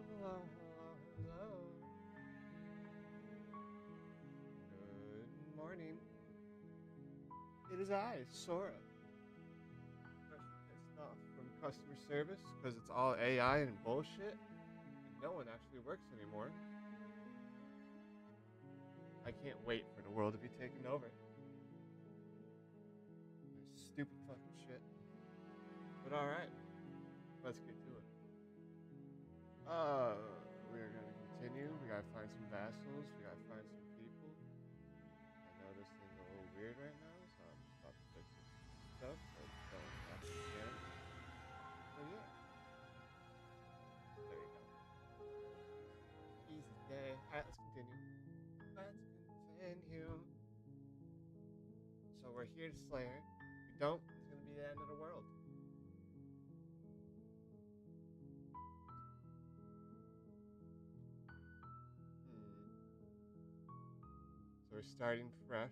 hello, hello. Good morning. It is I, Sora. Pissed off from customer service because it's all AI and bullshit, and no one actually works anymore. I can't wait for the world to be taken over. There's stupid fucking shit. But alright, let's get to it. We're gonna continue. We gotta find some vassals. We gotta find some people. I know this thing's a little weird right now, so I'm just about to fix this stuff so it don't happen again. But yeah. There you go. Easy day. Alright, let's continue. Let's continue. So we're here to slay her. If we don't, it's gonna be the end of the world. So we're starting fresh.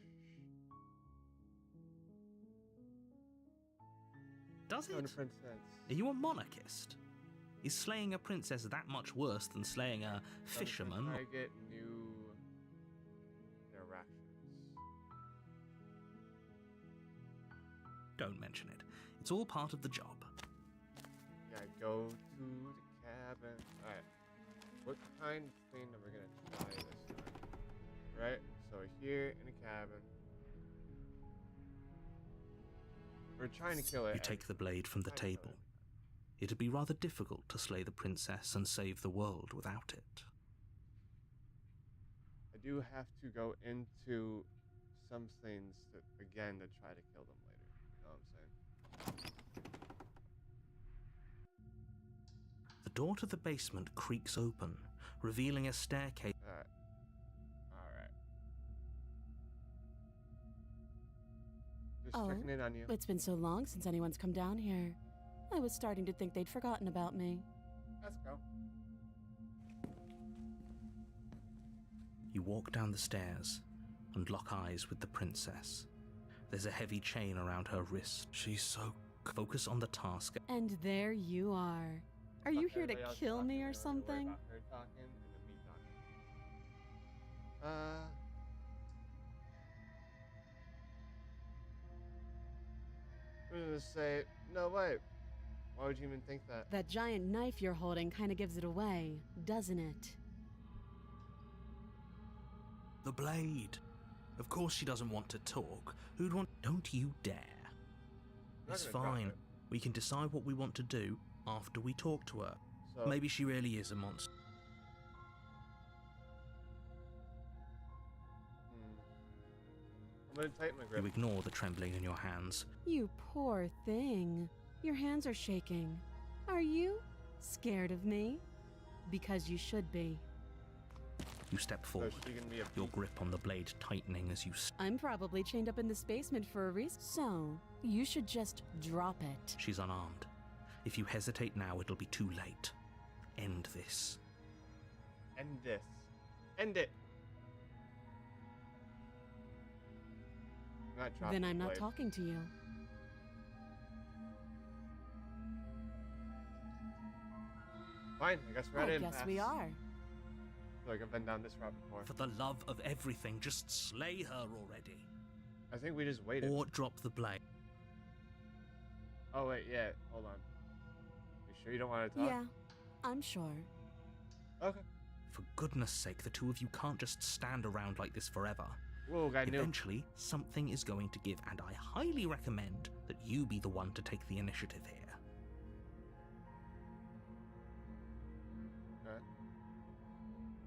Does Going it? to Princess. Are you a monarchist? Is slaying a princess that much worse than slaying a fisherman? I get new interactions. Don't mention it. It's all part of the job. Yeah, go to the cabin. Alright. What kind of thing are we gonna try this time? Right? So here in a cabin. We're trying to kill it. You take the blade from the table. It'd be rather difficult to slay the princess and save the world without it. I do have to go into some things that, again, to try to kill them later. You know what I'm saying? The door to the basement creaks open, revealing a staircase. Alright. Just checking in on you. It's been so long since anyone's come down here. I was starting to think they'd forgotten about me. Let's go. You walk down the stairs and lock eyes with the princess. There's a heavy chain around her wrist. She's so... Focus on the task. And there you are. Are you here to kill me or something? Her talking and then me talking. I'm gonna say, no, wait. Why would you even think that? That giant knife you're holding kind of gives it away, doesn't it? The blade. Of course she doesn't want to talk. Who'd want... Don't you dare. I'm It's not gonna drop fine. it. We can decide what we want to do after we talk to her. So, Maybe she really is a monster. I'm gonna tighten my grip. You ignore the trembling in your hands. You poor thing. Your hands are shaking. Are you scared of me? Because you should be. You step So forward, she can be a your grip on the blade tightening as you I'm probably chained up in this basement for a reason. So, you should just drop it. She's unarmed. If you hesitate now, it'll be too late. End this. End this. End it. I'm not dropping Then I'm the not blade. talking to you. Fine, I guess we're at I impasse. guess we are. I feel like I've been down this route before. For the love of everything, just slay her already. I think we just waited. Or drop the blade. Oh wait, yeah. Hold on. You sure you don't want to talk? Yeah, I'm sure. Okay. For goodness sake, the two of you can't just stand around like this forever. Whoa, I knew. Eventually, something is going to give, and I highly recommend that you be the one to take the initiative here. Alright.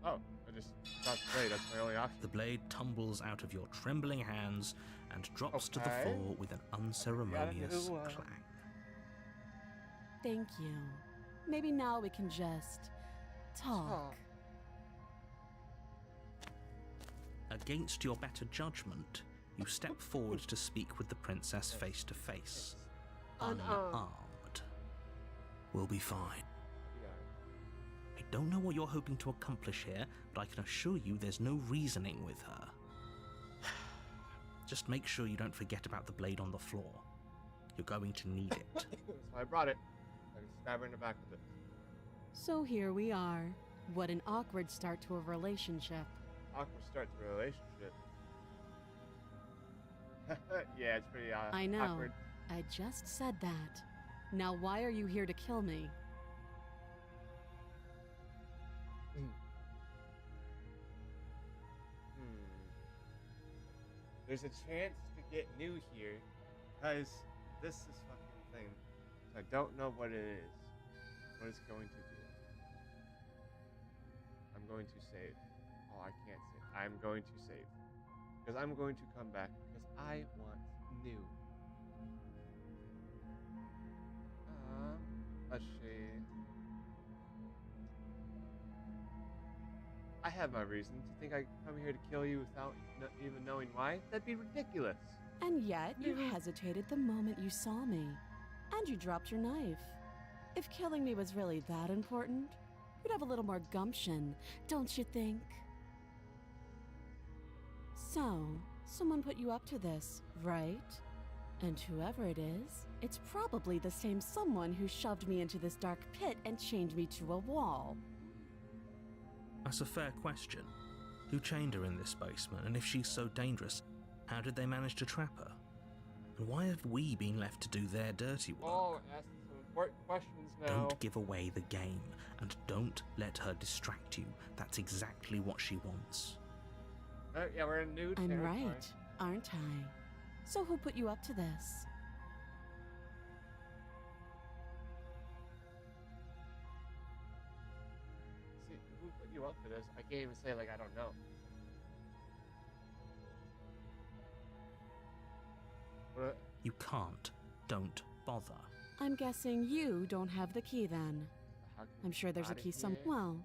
Oh, I just dropped the blade. That's my only option. The blade tumbles out of your trembling hands and drops to the Okay. floor with an unceremonious Gotta do, clang. Thank you. Maybe now we can just talk. Against your better judgment, you step forward to speak with the princess face to face. Unarmed. We'll be fine. Yeah. I don't know what you're hoping to accomplish here, but I can assure you there's no reasoning with her. Just make sure you don't forget about the blade on the floor. You're going to need it. So I brought it. I can stab her in the back with it. So here we are. What an awkward start to a relationship. Awkward start to a relationship. Yeah, it's pretty I know. awkward. I just said that. Now why are you here to kill me? There's a chance to get new here, because this is fucking thing. So I don't know what it is. What it's going to be. I'm going to save. Oh, I can't save. I'm going to save. Because I'm going to come back, because I want new. A shade. I have my reason to think I come here to kill you without even knowing why. That'd be ridiculous. And yet, you hesitated the moment you saw me. And you dropped your knife. If killing me was really that important, you'd have a little more gumption, don't you think? So, someone put you up to this, right? And whoever it is, it's probably the same someone who shoved me into this dark pit and chained me to a wall. That's a fair question. Who chained her in this basement, and if she's so dangerous, how did they manage to trap her? And why have we been left to do their dirty work? Oh, ask some important questions now. Don't give away the game, and don't let her distract you. That's exactly what she wants. Yeah, we're in new territory. I'm right, aren't I? So who put you up to this? See, who put you up for this? I can't even say, like, I don't know. What? You can't. Don't bother. I'm guessing you don't have the key then. How can I'm we sure get there's a outta key here? some. Well,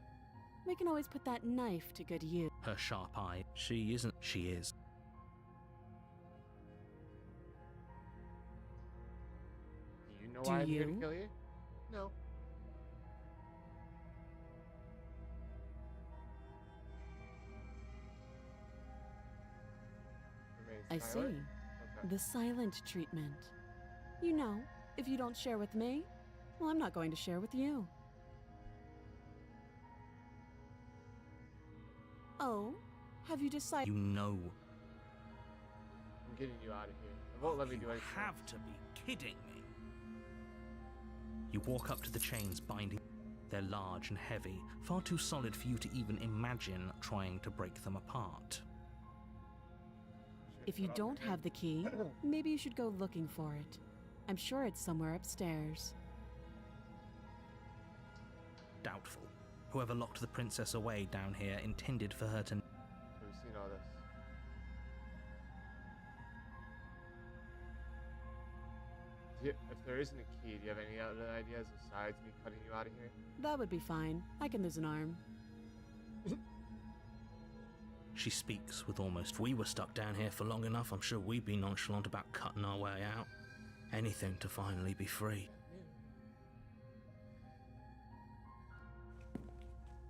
we can always put that knife to good use. Her sharp eye. She isn't. She is. Do you know Do why I'm here to you? kill you? No. Remain I silent? see. Okay. The silent treatment. You know, if you don't share with me, well, I'm not going to share with you. Oh, have you decided? You know. I'm getting you out of here. It won't let me do You anything. have to be kidding me. You walk up to the chains binding. They're large and heavy, far too solid for you to even imagine trying to break them apart. Shit, If you shut up don't again. have the key, maybe you should go looking for it. I'm sure it's somewhere upstairs. Doubtful. Whoever locked the princess away down here intended for her to... So we've seen all this. If there isn't a key, do you have any other ideas besides me cutting you out of here? That would be fine. I can lose an arm. She speaks with almost... If we were stuck down here for long enough, I'm sure we'd be nonchalant about cutting our way out. Anything to finally be free.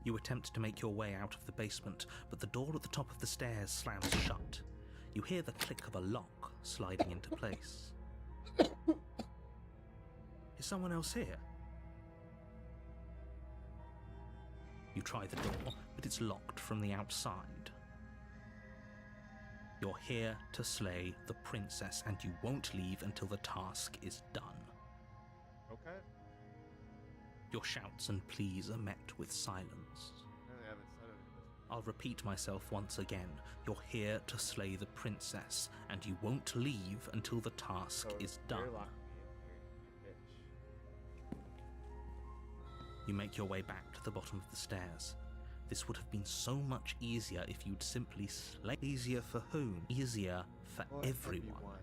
You attempt to make your way out of the basement, but the door at the top of the stairs slams shut. You hear the click of a lock sliding into place. Is someone else here? You try the door, but it's locked from the outside. You're here to slay the princess, and you won't leave until the task is done. Okay. Your shouts and pleas are met with silence. I really haven't said anything. I'll repeat myself once again. You're here to slay the princess, and you won't leave until the task So is you're done. locking me in here, you bitch. You make your way back to the bottom of the stairs. This would have been so much easier if you'd simply slay. Easier for whom? Easier for everyone.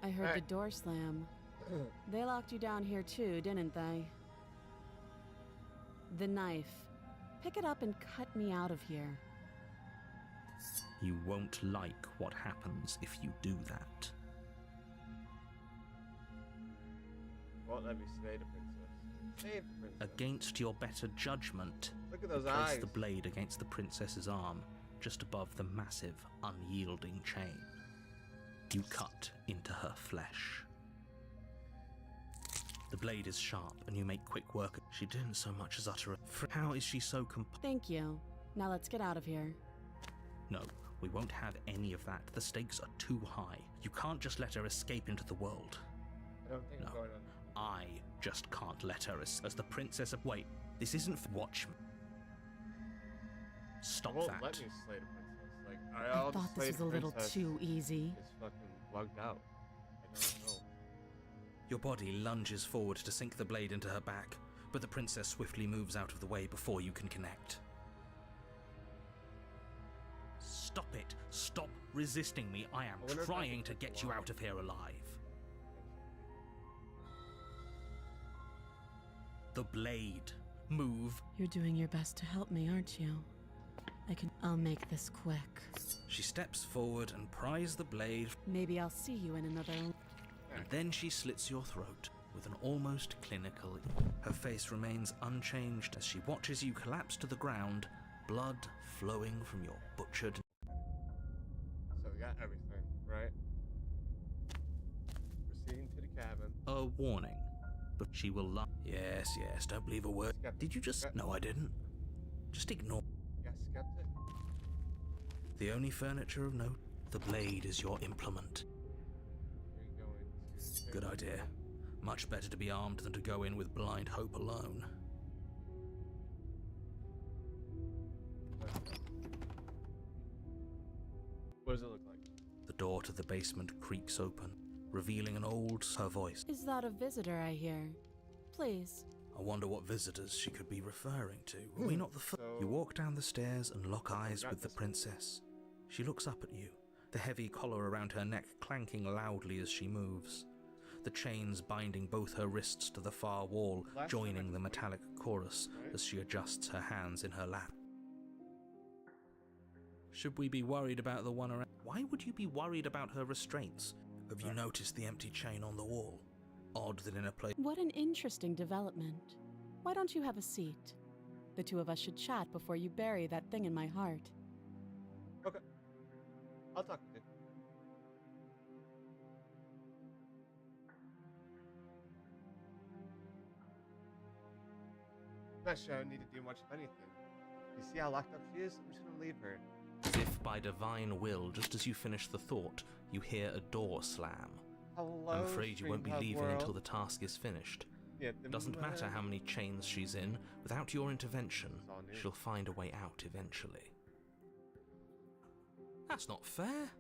I heard the Alright. door slam. They locked you down here too, didn't they? The knife. Pick it up and cut me out of here. You won't like what happens if you do that. Won't let me slay the princess. Save the princess. Against your better judgment, Look at those place eyes. the blade against the princess's arm, just above the massive, unyielding chain. You cut into her flesh. The blade is sharp, and you make quick work. She didn't so much as utter a How is she so Thank you. Now let's get out of here. No, we won't have any of that. The stakes are too high. You can't just let her escape into the world. I don't think I'm going on. I just can't let her as the princess of... Wait, this isn't for... Watch me. Stop Won't that. let me slay the princess. Like, I I'll thought just slay this was the a little princess. too easy. It's fucking bugged out. I don't know. Your body lunges forward to sink the blade into her back, but the princess swiftly moves out of the way before you can connect. Stop it! Stop resisting me! I am I wonder if I trying can to get get you alive. out of here alive. The blade. Move. You're doing your best to help me, aren't you? I'll make this quick. She steps forward and pries the blade, Maybe I'll see you in another... and then she slits your throat with an almost clinical... Her face remains unchanged as she watches you collapse to the ground, blood flowing from your butchered... So we got everything, right? Proceeding to the cabin. A warning. But she will lie. Yes, don't believe a word. Skeptic. Did you just... No, I didn't. Just ignore... You got skeptic? The only furniture of note, the blade is your implement. You're going to... Good idea. Much better to be armed than to go in with blind hope alone. What does it look like? The door to the basement creaks open, revealing an old... Her voice. Is that a visitor I hear? Please. I wonder what visitors she could be referring to. Were we not the first? So- You walk down the stairs and lock eyes got with the this. princess. She looks up at you, the heavy collar around her neck clanking loudly as she moves. The chains binding both her wrists to the far wall, Last time I joining the played, metallic chorus right? as she adjusts her hands in her lap. Should we be worried about the one around? Why would you be worried about her restraints? Have you noticed the empty chain on the wall? Odd that in a place... What an interesting development. Why don't you have a seat? The two of us should chat before you bury that thing in my heart. Okay. I'll talk to you. Not sure I need to do much of anything. You see how locked up she is? I'm just gonna leave her. As if by divine will, just as you finish the thought, you hear a door slam. Hello, I'm afraid you won't be String leaving Hub until World. the task is finished. Yeah, Doesn't matter how many chains she's in, without your intervention, It's all new. she'll find a way out eventually. That's not fair.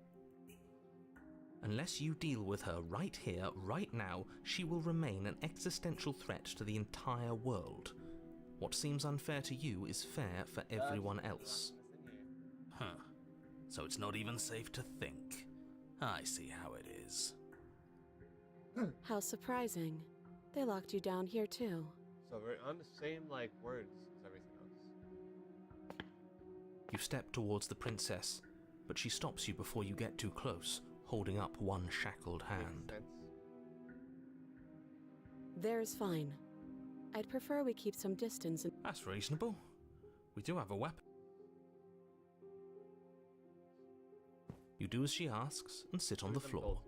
Unless you deal with her right here, right now, she will remain an existential threat to the entire world. What seems unfair to you is fair for everyone else. Huh. So it's not even safe to think. I see how it is. How surprising. They locked you down here too. So we're on the same like words as everything else. You step towards the princess, but she stops you before you get too close, holding up one shackled hand. Makes sense. There's fine. I'd prefer we keep some distance and... That's reasonable. We do have a weapon. You do as she asks and sit on the floor,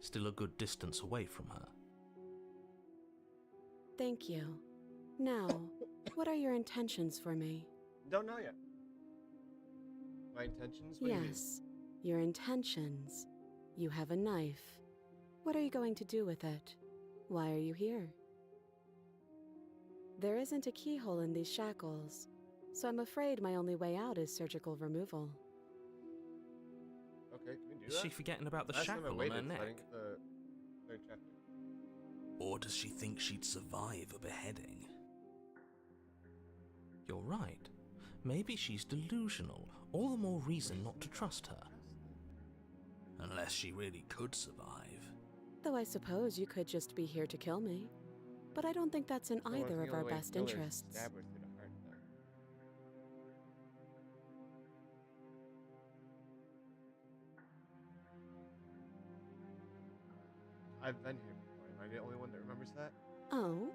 still a good distance away from her. Thank you. Now, what are your intentions for me? Don't know yet. My intentions? What do you mean? Yes, your intentions. You have a knife. What are you going to do with it? Why are you here? There isn't a keyhole in these shackles, so I'm afraid my only way out is surgical removal. Okay, can we do Is that? she forgetting about the Last time I shackle on waited, her so I neck? didn't get the third chapter. Or does she think she'd survive a beheading? You're right. Maybe she's delusional. All the more reason not to trust her. Unless she really could survive. Though I suppose you could just be here to kill me. But I don't think that's in So I either think of the our only way to best kill her is to interests. stab her through the heart, then. I've been here before. Am I the only one that remembers that? Oh?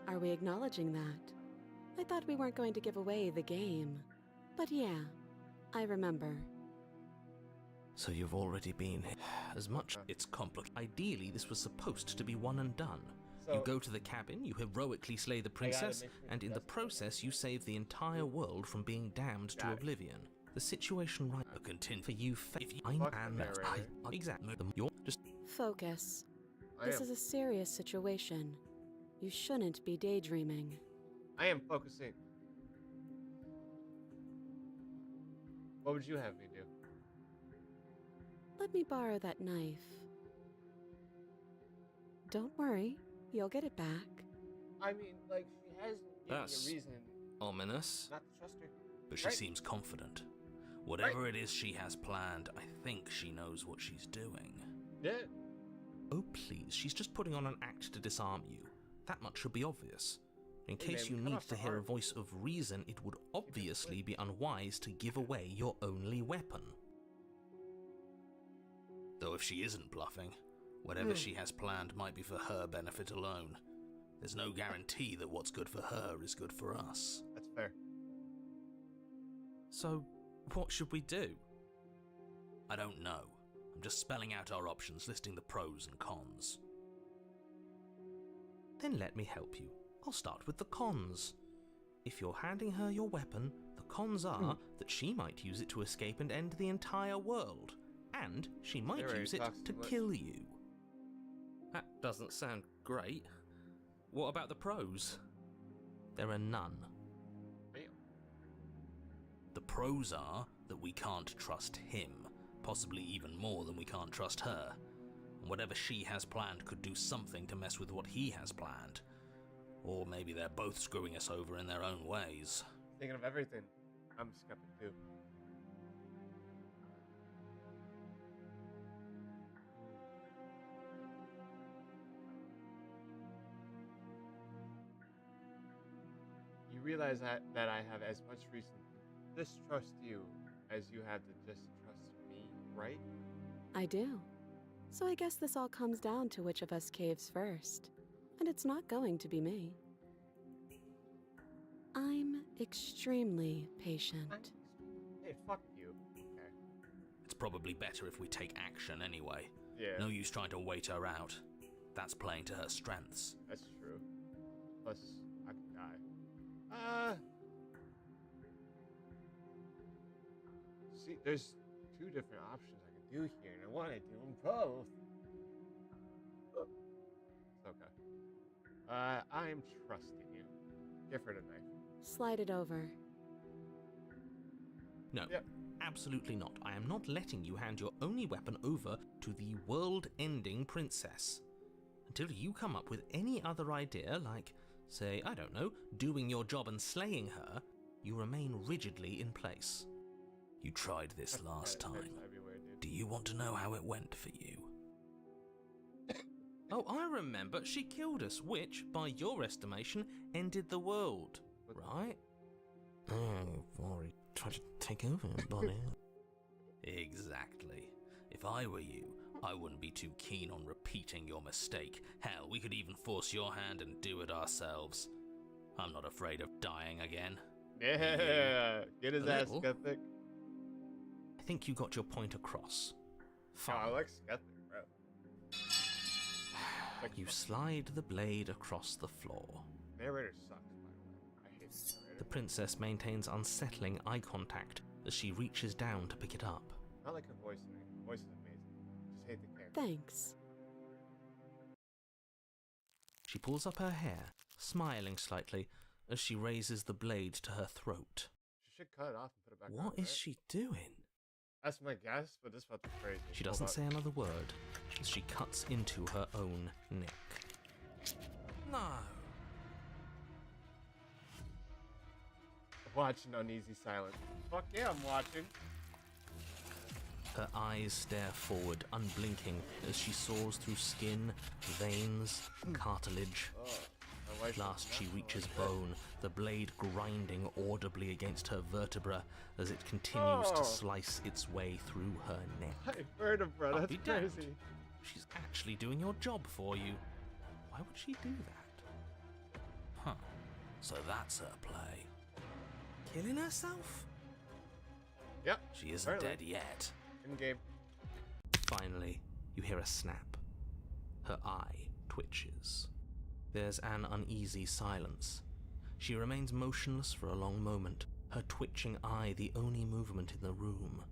Are we acknowledging that? I thought we weren't going to give away the game. But yeah, I remember. So you've already been here. As much it's complicated. Ideally, this was supposed to be one and done. So, You go to the cabin, you heroically slay the princess, make sure and in the that's process you save the entire world from being damned to Got it. oblivion. The situation right now continue for you. If you Fuck the and narrator. exactly you're just Focus. I This am, is a serious situation. You shouldn't be daydreaming. I am focusing. What would you have me do? Let me borrow that knife. Don't worry, you'll get it back. I mean, like, she hasn't given That's me a reason ominous. not to trust her. But she Right. seems confident. Whatever it is she has planned, I think she knows what she's doing. Yeah. Oh please, she's just putting on an act to disarm you. That much should be obvious. In Hey, case man, you cut need off to the hear a heart. voice of reason, it would obviously be unwise to give away your only weapon. Though if she isn't bluffing, whatever she has planned might be for her benefit alone. There's no guarantee that what's good for her is good for us. That's fair. So, what should we do? I don't know. I'm just spelling out our options, listing the pros and cons. Then let me help you. I'll start with the cons. If you're handing her your weapon, the cons are that she might use it to escape and end the entire world. And she might Alright, use it talks to too much. kill you. That doesn't sound great. What about the pros? There are none. Damn. The pros are that we can't trust him, possibly even more than we can't trust her. And whatever she has planned could do something to mess with what he has planned. Or maybe they're both screwing us over in their own ways. Thinking of everything. I'm a skeptic too. You realize that I have as much reason to distrust you as you have to distrust me, right? I do. So I guess this all comes down to which of us caves first. And it's not going to be me. I'm extremely patient. Hey, fuck you. Okay. It's probably better if we take action anyway. Yeah, No use trying to wait her out. That's playing to her strengths. that's true. Plus, I could die. See, there's two different options I can do here, and I want to do them both. It's okay. I'm trusting you. Give her the knife. Slide it over. No, Yep. absolutely not. I am not letting you hand your only weapon over to the world-ending princess. Until you come up with any other idea, like, say, I don't know, doing your job and slaying her, you remain rigidly in place. You tried this That last hurts time. everywhere, dude. Do you want to know how it went for you? Oh, I remember. She killed us, which, by your estimation, ended the world. What the- Right? Oh, Rory tried to take over, buddy. Exactly. If I were you, I wouldn't be too keen on repeating your mistake. Hell, we could even force your hand and do it ourselves. I'm not afraid of dying again. Yeah, get his A ass, little. skeptic. I think you got your point across. Oh, I Fine. like skeptic, bro. Like, You slide the blade across the floor. narrator sucks, by the way. I hate the narrator. The princess maintains unsettling eye contact as she reaches down to pick it up. Not like her voice. Her voice is amazing. Just hate the camera. Thanks. She pulls up her hair, smiling slightly, as she raises the blade to her throat. She should cut it off and put it back on. What is right? she doing? That's my guess, but this about crazy. She Hold doesn't up. say another word as she cuts into her own neck. No. Watching uneasy silence. Fuck yeah, I'm watching. Her eyes stare forward, unblinking, as she saws through skin, veins, cartilage. Oh, my wife. Last, she reaches bone, the blade grinding audibly against her vertebra as it continues Oh. to slice its way through her neck. I heard him, bro. I'll That's be damned. crazy. She's actually doing your job for you. Why would she do that? Huh. So that's her play. Killing herself? Yep. She isn't Apparently. dead yet. In game. Finally, you hear a snap. Her eye twitches. There's an uneasy silence. She remains motionless for a long moment, her twitching eye the only movement in the room,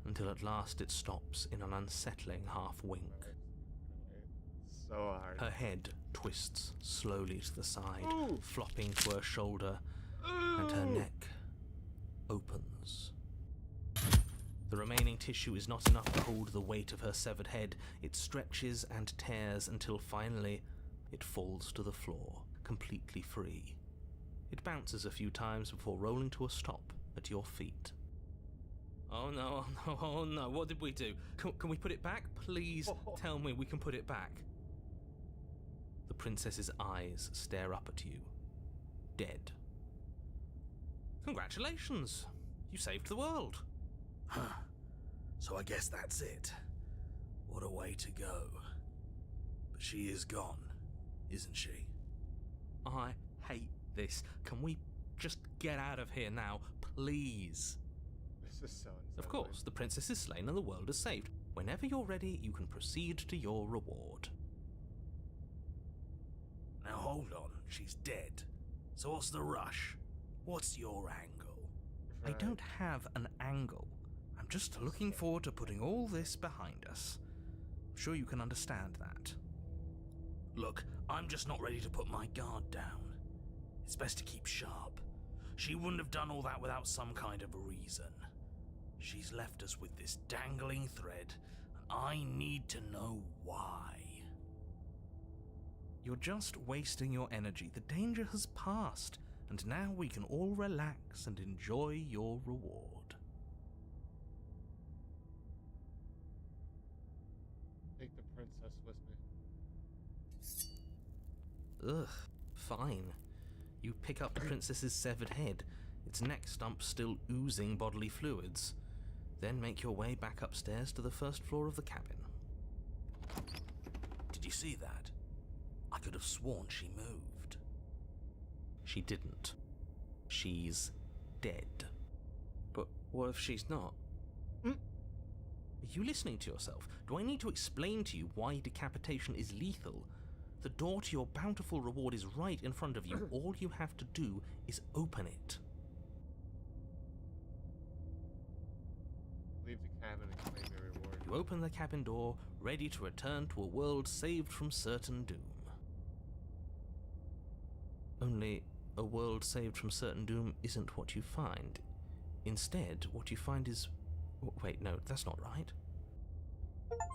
until at last it stops in an unsettling half-wink. So hard. Her head twists slowly to the side, Ooh. flopping to her shoulder, and her neck opens. The remaining tissue is not enough to hold the weight of her severed head. It stretches and tears until finally it falls to the floor, completely free. It bounces a few times before rolling to a stop at your feet. Oh no, oh no, oh no, what did we do? Can we put it back? Please tell me we can put it back. The princess's eyes stare up at you, dead. Congratulations! You saved the world. Huh. So I guess that's it. What a way to go. But she is gone, isn't she? I hate this. Can we just get out of here now, please? This is so unsettling. Of course, the princess is slain and the world is saved. Whenever you're ready, you can proceed to your reward. Now hold on, she's dead. So what's the rush? What's your angle? I don't have an angle. I'm just looking forward to putting all this behind us. I'm sure you can understand that. Look, I'm just not ready to put my guard down. It's best to keep sharp. She wouldn't have done all that without some kind of a reason. She's left us with this dangling thread, and I need to know why. You're just wasting your energy. The danger has passed, and now we can all relax and enjoy your reward. Take the princess with me. Ugh, fine. You pick up the princess's severed head, its neck stump still oozing bodily fluids, then make your way back upstairs to the first floor of the cabin. Did you see that? I could have sworn she moved. She didn't. She's dead. But what if she's not? Are you listening to yourself? Do I need to explain to you why decapitation is lethal? The door to your bountiful reward is right in front of you. All you have to do is open it. Leave the cabin and claim your reward. You open the cabin door, ready to return to a world saved from certain doom. Only, a world saved from certain doom isn't what you find. Instead, what you find is... Wait, no, that's not right.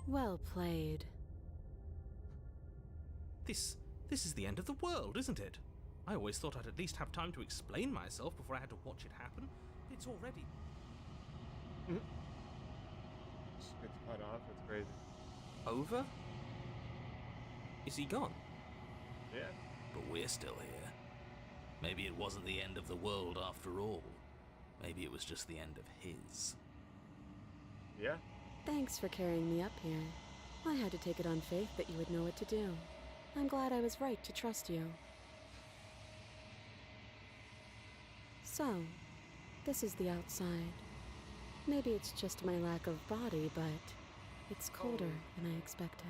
Well played. This is the end of the world, isn't it? I always thought I'd at least have time to explain myself before I had to watch it happen. It's already... Just gets cut off, it's crazy. over? Is he gone? Yeah. But we're still here. Maybe it wasn't the end of the world after all. Maybe it was just the end of his. Yeah. Thanks for carrying me up here. I had to take it on faith that you would know what to do. I'm glad I was right to trust you. So, this is the outside. Maybe it's just my lack of body, but it's colder than I expected.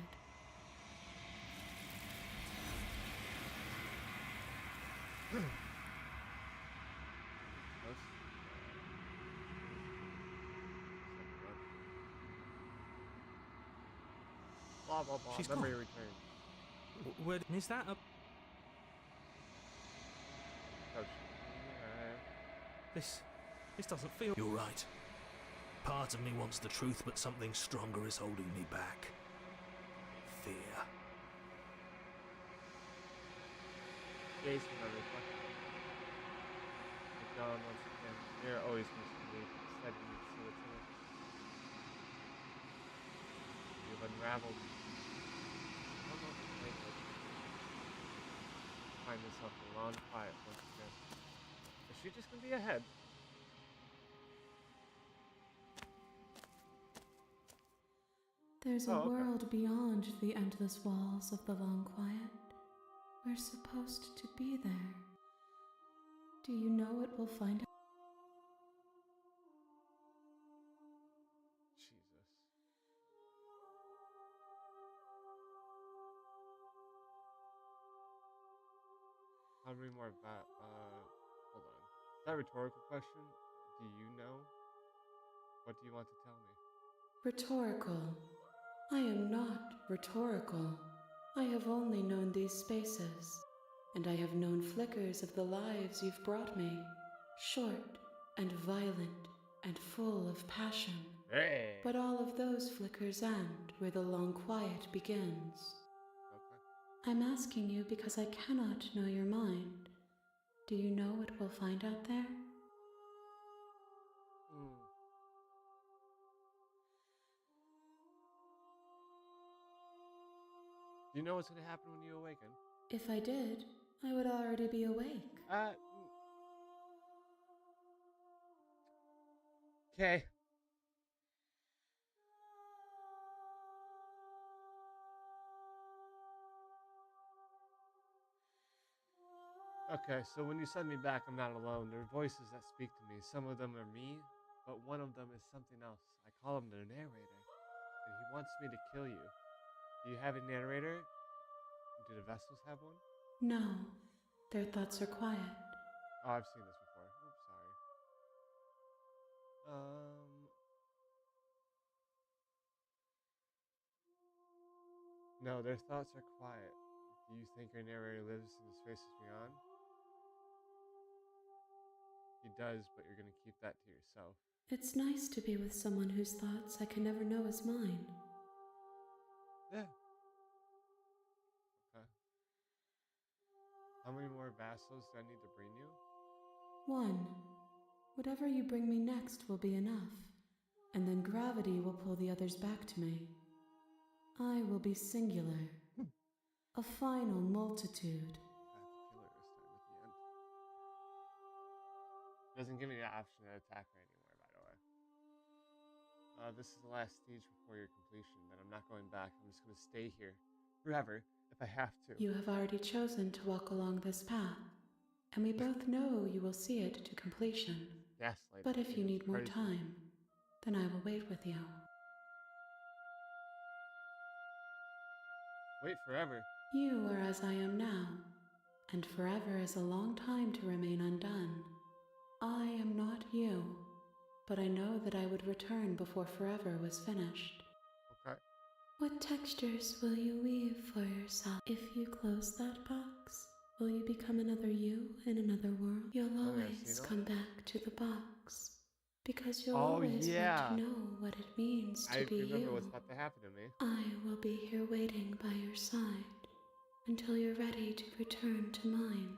Blah blah blah. She's Memory gone. returned. Where is that? Oh shit. This doesn't feel... You're right. Part of me wants the truth, but something stronger is holding me back. Fear. Jason, my reflection. It's gone once again. You're always supposed to be. Said you would see what's in it. You've unraveled. I don't know if it's right, but find yourself in a long quiet once again. Is she just gonna be ahead? There's a Oh, okay. world beyond the endless walls of the long quiet. We're supposed to be there. Do you know it will find How many more hold on. Is that a rhetorical question? Do you know? What do you want to tell me? Rhetorical. I am not rhetorical. I have only known these spaces, and I have known flickers of the lives you've brought me. Short and violent and full of passion. Hey! But all of those flickers end where the long quiet begins. Okay. I'm asking you because I cannot know your mind. Do you know what we'll find out there? Do you know what's gonna happen when you awaken? If I did, I would already be awake. Okay. Okay, so when you send me back, I'm not alone. There are voices that speak to me. Some of them are me, but one of them is something else. I call him the narrator, and he wants me to kill you. Do you have a narrator? Do the vessels have one? No, their thoughts are quiet. Oh, I've seen this before. Oops, sorry. No, their thoughts are quiet. Do you think your narrator lives in the spaces beyond? He does, but you're gonna keep that to yourself. It's nice to be with someone whose thoughts I can never know as mine. Yeah. Okay. How many more vassals do I need to bring you? One. Whatever you bring me next will be enough, and then gravity will pull the others back to me. I will be singular. A final multitude. I have to kill her this time at the end. Doesn't give me the option to attack her anymore, by the way. This is the last stage before your completion, then I'm not going back. I'm just going to stay here forever if I have to. You have already chosen to walk along this path, and we both know you will see it to completion. Gaslight. But if you need more time, then I will wait with you. Wait forever. You are as I am now, and forever is a long time to remain undone. I am not you, but I know that I would return before forever was finished. Okay. What textures will you weave for yourself? If you close that box, will you become another you in another world? You'll always come back to the box, because you'll always want to know what it means to be you. I remember what's about to happen to me. I will be here waiting by your side until you're ready to return to mine.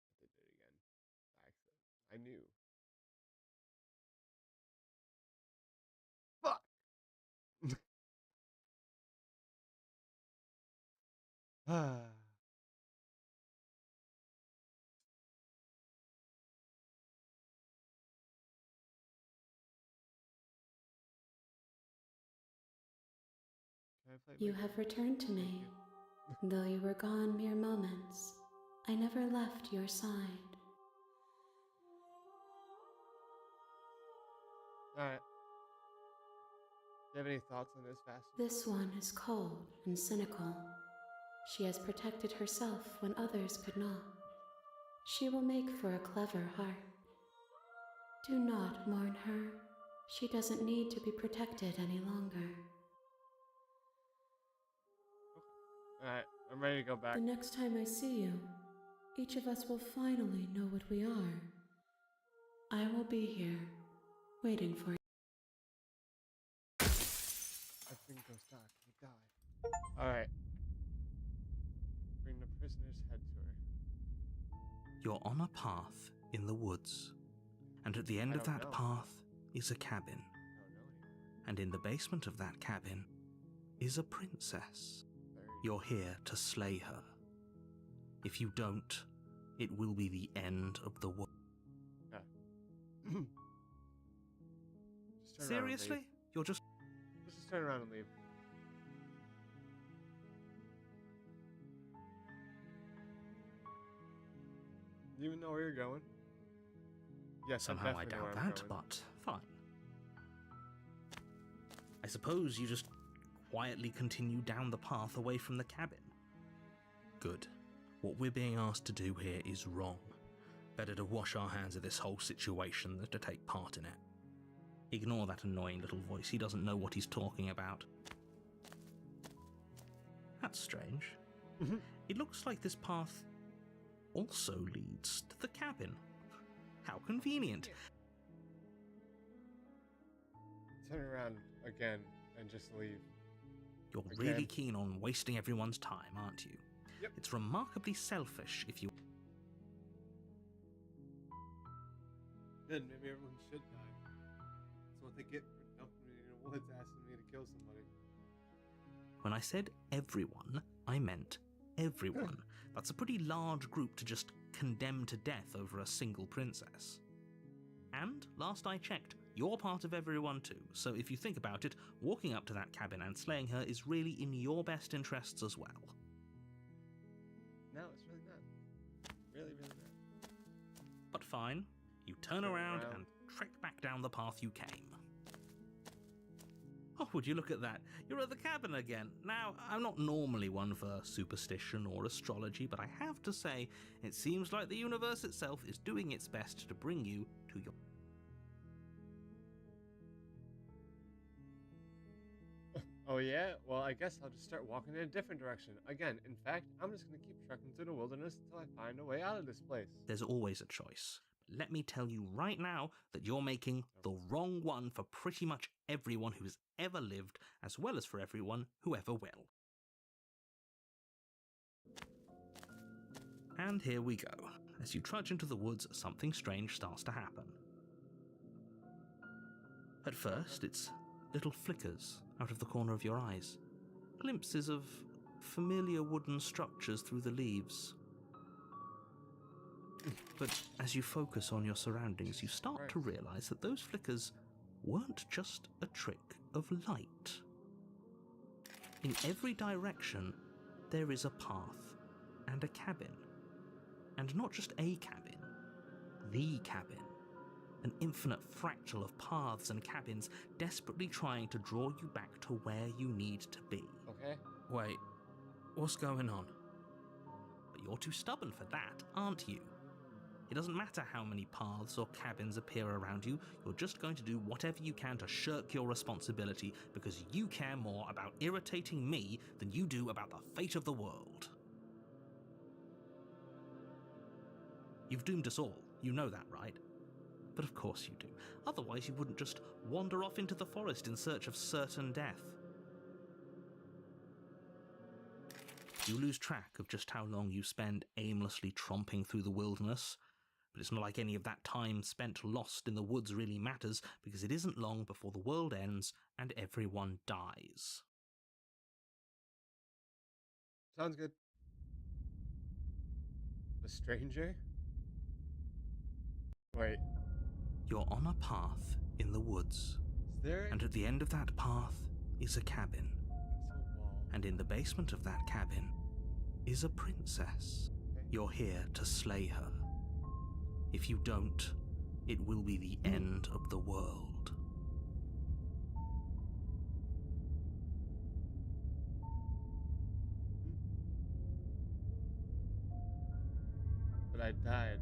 I did it again. By accident. I knew. Fuck! You have returned to me. Though you were gone mere moments, I never left your side. Alright. Do you have any thoughts on this, Vassal? This one is cold and cynical. She has protected herself when others could not. She will make for a clever heart. Do not mourn her. She doesn't need to be protected any longer. Alright, I'm ready to go back. The next time I see you, each of us will finally know what we are. I will be here, waiting for you. Everything goes dark. You die. Alright. Bring the prisoner's head to her. You're on a path in the woods, and at the end of that path is a cabin. I don't know anymore. And in the basement of that cabin is a princess. You're here to slay her. If you don't, it will be the end of the world. Yeah. Seriously? You're just... Let's just turn around and leave. Do you even know where you're going? Yes, Somehow I doubt that, but fine. I suppose you just quietly continue down the path away from the cabin. Good. What we're being asked to do here is wrong. Better to wash our hands of this whole situation than to take part in it. Ignore that annoying little voice. He doesn't know what he's talking about. That's strange. It looks like this path also leads to the cabin. How convenient. Turn around again and just leave. You're Again. really keen on wasting everyone's time, aren't you? Yep. It's remarkably selfish if you... Good, maybe everyone should die. That's what they get for dumping me in the woods asking me to kill somebody. When I said everyone, I meant everyone. That's a pretty large group to just condemn to death over a single princess. And, last I checked, you're part of everyone too, so if you think about it, walking up to that cabin and slaying her is really in your best interests as well. No, it's really not. Really, really not. But fine, you turn around and trek back down the path you came. Oh, would you look at that? You're at the cabin again. Now, I'm not normally one for superstition or astrology, but I have to say, it seems like the universe itself is doing its best to bring you to your... Oh yeah? Well, I guess I'll just start walking in a different direction. Again, in fact, I'm just gonna keep trekking through the wilderness until I find a way out of this place. There's always a choice. Let me tell you right now that you're making the wrong one for pretty much everyone who's ever lived, as well as for everyone who ever will. And here we go. As you trudge into the woods, something strange starts to happen. At first, it's little flickers out of the corner of your eyes, glimpses of familiar wooden structures through the leaves. But as you focus on your surroundings, you start to realize that those flickers weren't just a trick of light. In every direction, there is a path and a cabin. And not just a cabin, the cabin. An infinite fractal of paths and cabins desperately trying to draw you back to where you need to be. Okay? Wait, what's going on? But you're too stubborn for that, aren't you? It doesn't matter how many paths or cabins appear around you, you're just going to do whatever you can to shirk your responsibility because you care more about irritating me than you do about the fate of the world. You've doomed us all, you know that, right? But of course you do. Otherwise you wouldn't just wander off into the forest in search of certain death. You lose track of just how long you spend aimlessly tromping through the wilderness. But it's not like any of that time spent lost in the woods really matters, because it isn't long before the world ends and everyone dies. Sounds good. The stranger? Wait. You're on a path in the woods, Is there and at the end of that path is a cabin. It's a wall. And in the basement of that cabin is a princess. Okay. You're here to slay her. If you don't, it will be the end of the world. But I died.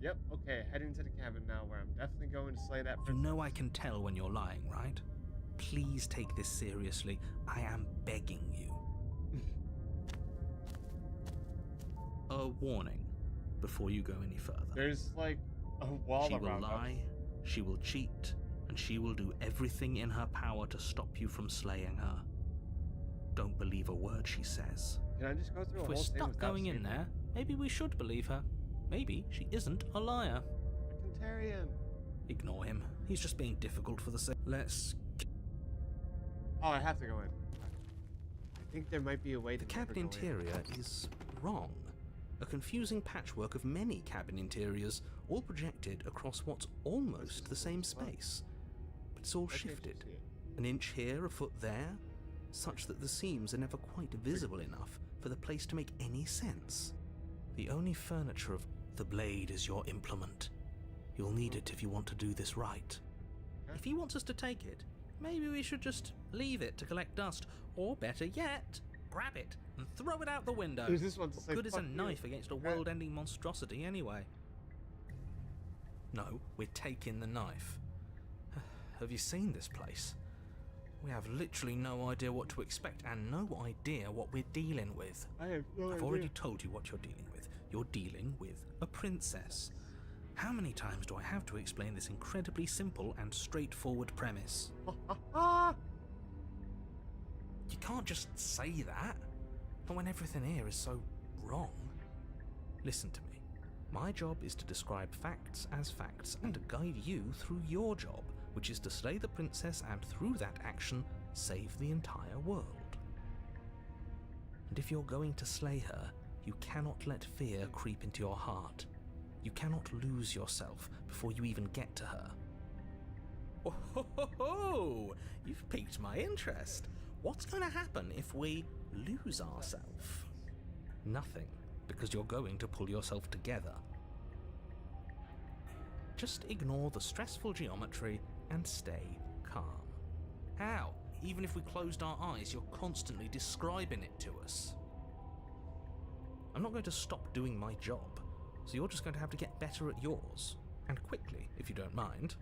Yep, okay, heading to the cabin now where I'm definitely going to slay that You princess. know I can tell when you're lying, right? Please take this seriously. I am begging you. A warning before you go any further. There's like a wall She will around lie, us. she will cheat, and she will do everything in her power to stop you from slaying her. Don't believe a word she says. Can I just go through If a we're whole thing stuck without going in seeing there, maybe we should believe her. Maybe she isn't a liar. I can tarry him. Ignore him. He's just being difficult for the sake. Let's... Oh, I have to go in. I think there might be a way The to cabin never go in. interior is wrong. A confusing patchwork of many cabin interiors, all projected across what's almost the same space. But it's all Why can't you shifted. see it? An inch here, a foot there, such that the seams are never quite visible enough for the place to make any sense. The only furniture of the blade is your implement. You'll need it if you want to do this right. If he wants us to take it, maybe we should just leave it to collect dust. Or better yet, grab it and throw it out the window. Who's this one to What say good is a fuck you? knife against a world-ending monstrosity anyway? No, we're taking the knife. Have you seen this place? We have literally no idea what to expect and no idea what we're dealing with. I have no I've idea. already told you what you're dealing with. You're dealing with a princess. How many times do I have to explain this incredibly simple and straightforward premise? You can't just say that. Not when everything here is so wrong. Listen to me. My job is to describe facts as facts and to guide you through your job, which is to slay the princess and through that action, save the entire world. And if you're going to slay her, you cannot let fear creep into your heart. You cannot lose yourself before you even get to her. Oh, ho, ho, ho. You've piqued my interest. What's going to happen if we lose ourselves? Nothing, because you're going to pull yourself together. Just ignore the stressful geometry and stay calm. How? Even if we closed our eyes, you're constantly describing it to us. I'm not going to stop doing my job, so you're just going to have to get better at yours. And quickly, if you don't mind.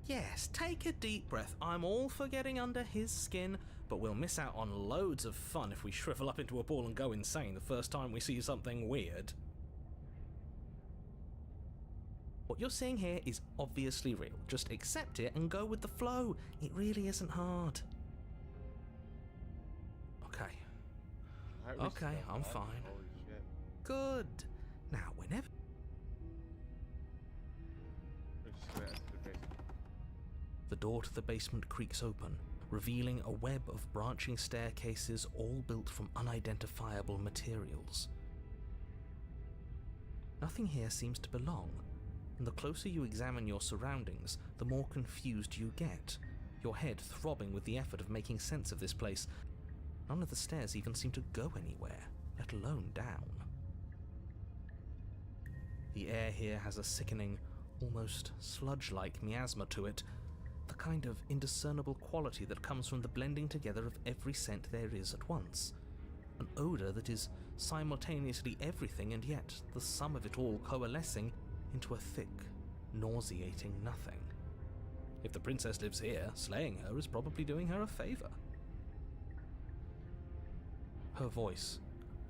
Yes, take a deep breath. I'm all for getting under his skin, but we'll miss out on loads of fun if we shrivel up into a ball and go insane the first time we see something weird. What you're seeing here is obviously real. Just accept it and go with the flow. It really isn't hard. Okay. Okay, I'm fine. Holy shit. Good. Now, whenever... We're just gonna enter the basement. The door to the basement creaks open, revealing a web of branching staircases all built from unidentifiable materials. Nothing here seems to belong, and the closer you examine your surroundings, the more confused you get, your head throbbing with the effort of making sense of this place. None of the stairs even seem to go anywhere, let alone down. The air here has a sickening, almost sludge-like miasma to it, the kind of indiscernible quality that comes from the blending together of every scent there is at once. An odour that is simultaneously everything and yet the sum of it all coalescing into a thick, nauseating nothing. If the princess lives here, slaying her is probably doing her a favour. Her voice,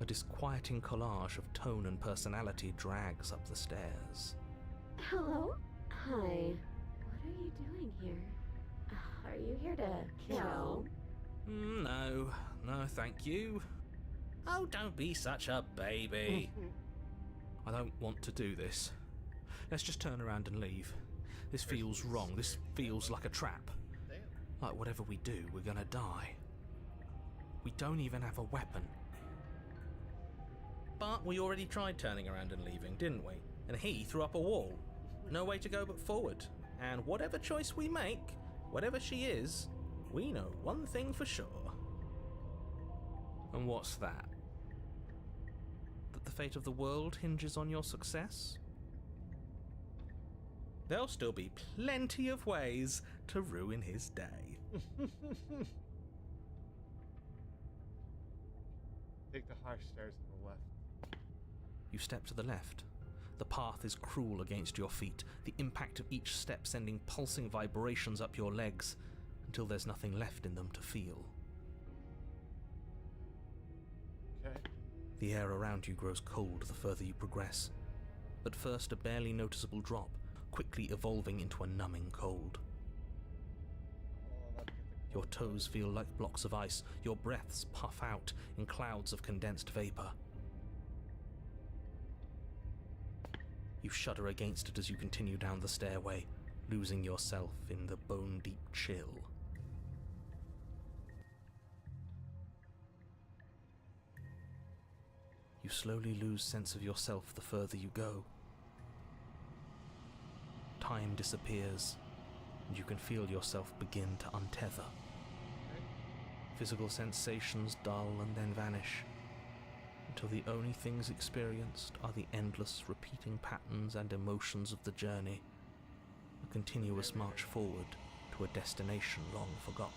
a disquieting collage of tone and personality, drags up the stairs. Hello? Hi. What are you doing here? Are you here to kill? No, thank you. Oh, don't be such a baby. I don't want to do this. Let's just turn around and leave. This feels wrong. This feels like a trap. Like whatever we do, we're gonna die. We don't even have a weapon. But we already tried turning around and leaving, didn't we? And he threw up a wall. No way to go but forward. And whatever choice we make, whatever she is, we know one thing for sure. And what's that? That the fate of the world hinges on your success? There'll still be plenty of ways to ruin his day. Take the harsh stairs on the left. You step to the left. The path is cruel against your feet, the impact of each step sending pulsing vibrations up your legs until there's nothing left in them to feel. Okay. The air around you grows cold the further you progress. At first a barely noticeable drop, quickly evolving into a numbing cold. Your toes feel like blocks of ice, your breaths puff out in clouds of condensed vapor. You shudder against it as you continue down the stairway, losing yourself in the bone-deep chill. You slowly lose sense of yourself the further you go. Time disappears, and you can feel yourself begin to untether. Physical sensations dull and then vanish, until the only things experienced are the endless repeating patterns and emotions of the journey, continuous march forward to a destination long forgotten.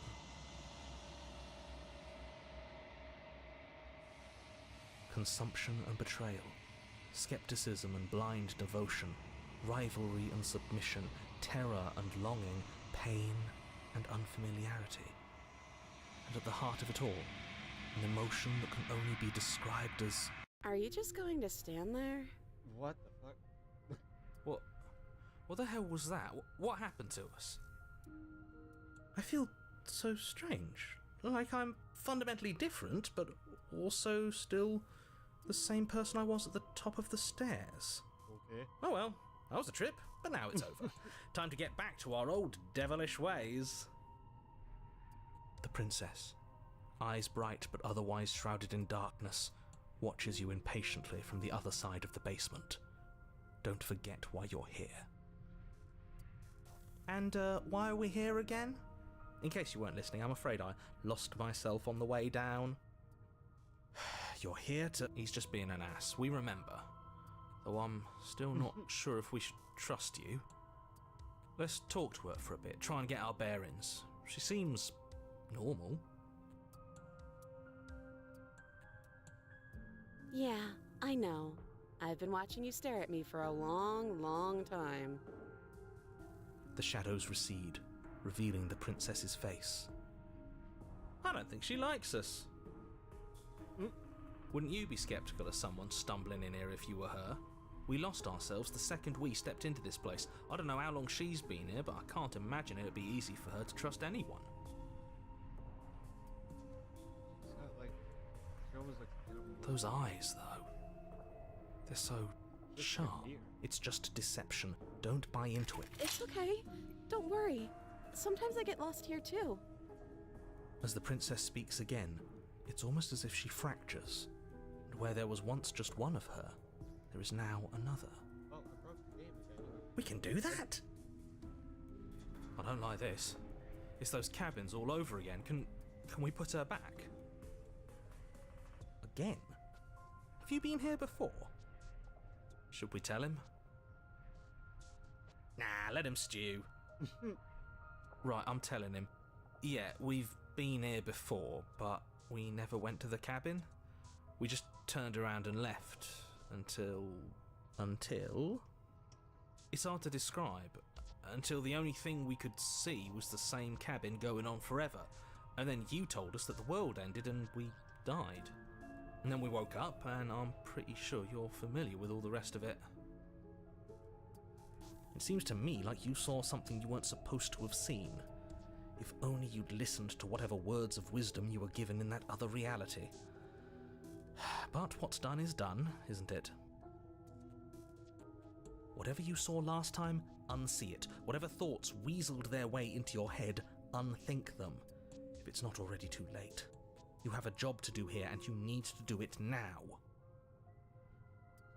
Consumption and betrayal, skepticism and blind devotion, rivalry and submission, terror and longing, pain and unfamiliarity. And at the heart of it all, an emotion that can only be described as... Are you just going to stand there? What the fuck? What the hell was that? What happened to us? I feel so strange. Like I'm fundamentally different, but also still the same person I was at the top of the stairs. Okay. Oh well, that was a trip, but now it's over. Time to get back to our old devilish ways. The princess, eyes bright but otherwise shrouded in darkness, watches you impatiently from the other side of the basement. Don't forget why you're here. And why are we here again? In case you weren't listening, I'm afraid I lost myself on the way down. You're here to... He's just being an ass, we remember. Though I'm still not sure if we should trust you. Let's talk to her for a bit, try and get our bearings. She seems... normal. Yeah, I know. I've been watching you stare at me for a long, long time. The shadows recede, revealing the princess's face. I don't think she likes us. Wouldn't you be skeptical of someone stumbling in here if you were her? We lost ourselves the second we stepped into this place. I don't know how long she's been here, but I can't imagine it'd be easy for her to trust anyone. It's not like... She almost looks beautiful. Those eyes, though. They're so Just sharp. weird. It's just deception. Don't buy into it. It's okay. Don't worry. Sometimes I get lost here too. As the princess speaks again, it's almost as if she fractures. And where there was once just one of her, there is now another. Oh, I broke the game again. We can do that? I don't like this. It's those cabins all over again. Can we put her back? Again? Have you been here before? Should we tell him? Nah, let him stew. Right, I'm telling him. Yeah, we've been here before, but we never went to the cabin. We just turned around and left until... It's hard to describe. Until the only thing we could see was the same cabin going on forever. And then you told us that the world ended and we died. And then we woke up, and I'm pretty sure you're familiar with all the rest of it. It seems to me like you saw something you weren't supposed to have seen. If only you'd listened to whatever words of wisdom you were given in that other reality. But what's done is done, isn't it? Whatever you saw last time, unsee it. Whatever thoughts weaseled their way into your head, unthink them. If it's not already too late. You have a job to do here, and you need to do it now.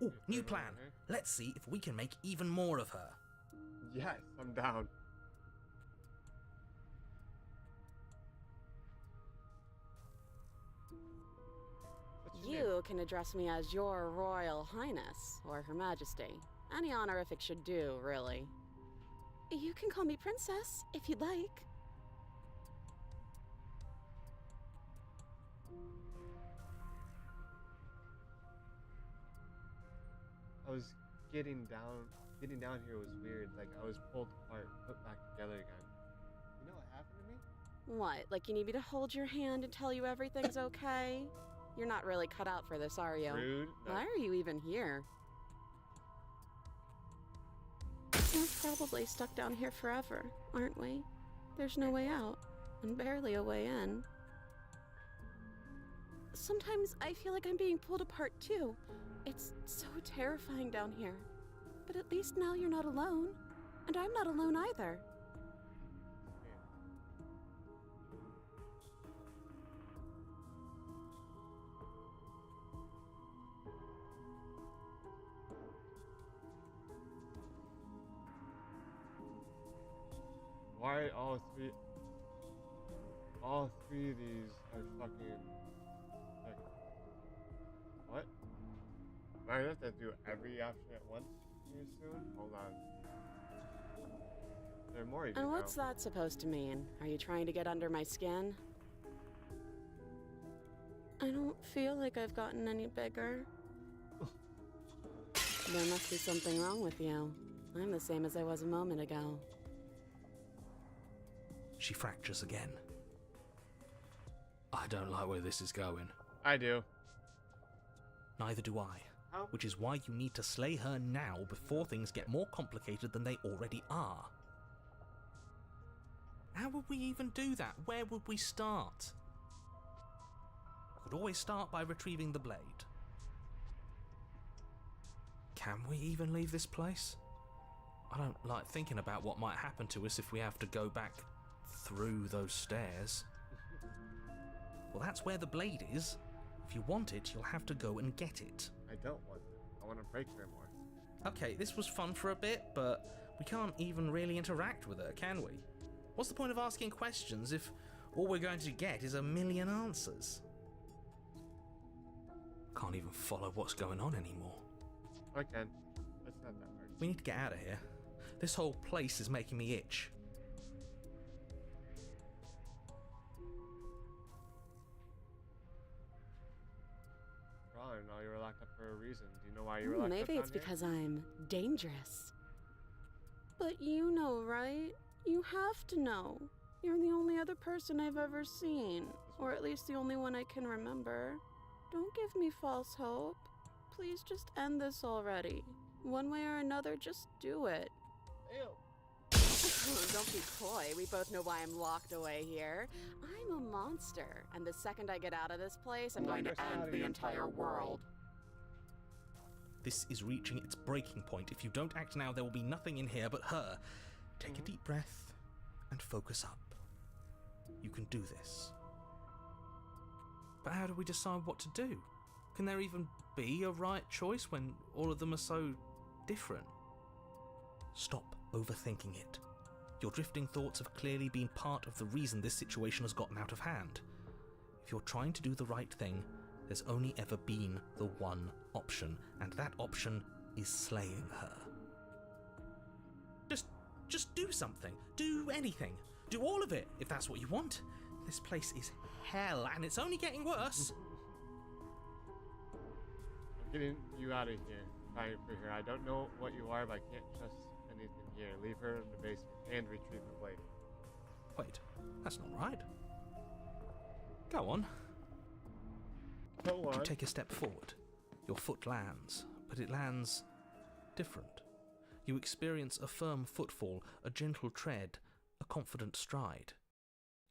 Ooh, new plan. Let's see if we can make even more of her. Yes, I'm down. What's your name? You can address me as Your Royal Highness, or Her Majesty. Any honorific should do, really. You can call me Princess, if you'd like. I was getting down here was weird. Like I was pulled apart, put back together again. You know what happened to me? What, like you need me to hold your hand and tell you everything's okay? You're not really cut out for this, are you? Rude. No. Why are you even here? We're probably stuck down here forever, aren't we? There's no way out, and barely a way in. Sometimes I feel like I'm being pulled apart too. It's so terrifying down here. But at least now you're not alone. And I'm not alone either. Why all three of these are fucking like what? Am I gonna have to do every option at once here soon? Hold on. there more you can And what's know. that supposed to mean? Are you trying to get under my skin? I don't feel like I've gotten any bigger. There must be something wrong with you. I'm the same as I was a moment ago. She fractures again. I don't like where this is going. I do. Neither do I. How? Which is why you need to slay her now before things get more complicated than they already are. How would we even do that? Where would we start? Could always start by retrieving the blade. Can we even leave this place? I don't like thinking about what might happen to us if we have to go back through those stairs. Well, that's where the blade is. If you want it, you'll have to go and get it. I don't want it. I want to break her more. Okay, this was fun for a bit, but we can't even really interact with her, can we? What's the point of asking questions if all we're going to get is a million answers? Can't even follow what's going on anymore. I can. That's not that hard. We need to get out of here. This whole place is making me itch. Ron, no, you were locked up for a reason. Do you know why you were locked up Maybe down it's here? because I'm dangerous. But you know, right? You have to know. You're the only other person I've ever seen. Or at least the only one I can remember. Don't give me false hope. Please just end this already. One way or another, just do it. Ew. Don't be coy. We both know why I'm locked away here. I'm a monster, and the second I get out of this place, I'm going to end the entire world. This is reaching its breaking point. If you don't act now, there will be nothing in here but her. Take a deep breath and focus up. You can do this. But how do we decide what to do? Can there even be a right choice when all of them are so different? Stop overthinking it. Your drifting thoughts have clearly been part of the reason this situation has gotten out of hand. If you're trying to do the right thing, there's only ever been the one option, and that option is slaying her. Just do something. Do anything. Do all of it, if that's what you want. This place is hell, and it's only getting worse. I'm getting you out of here. Fighting for her. I don't know what you are, but I can't trust anything here. Leave her in the basement and retrieve the blade. Wait, that's not right. Go on. Go You on. take a step forward. Your foot lands, but it lands different. You experience a firm footfall, a gentle tread, a confident stride.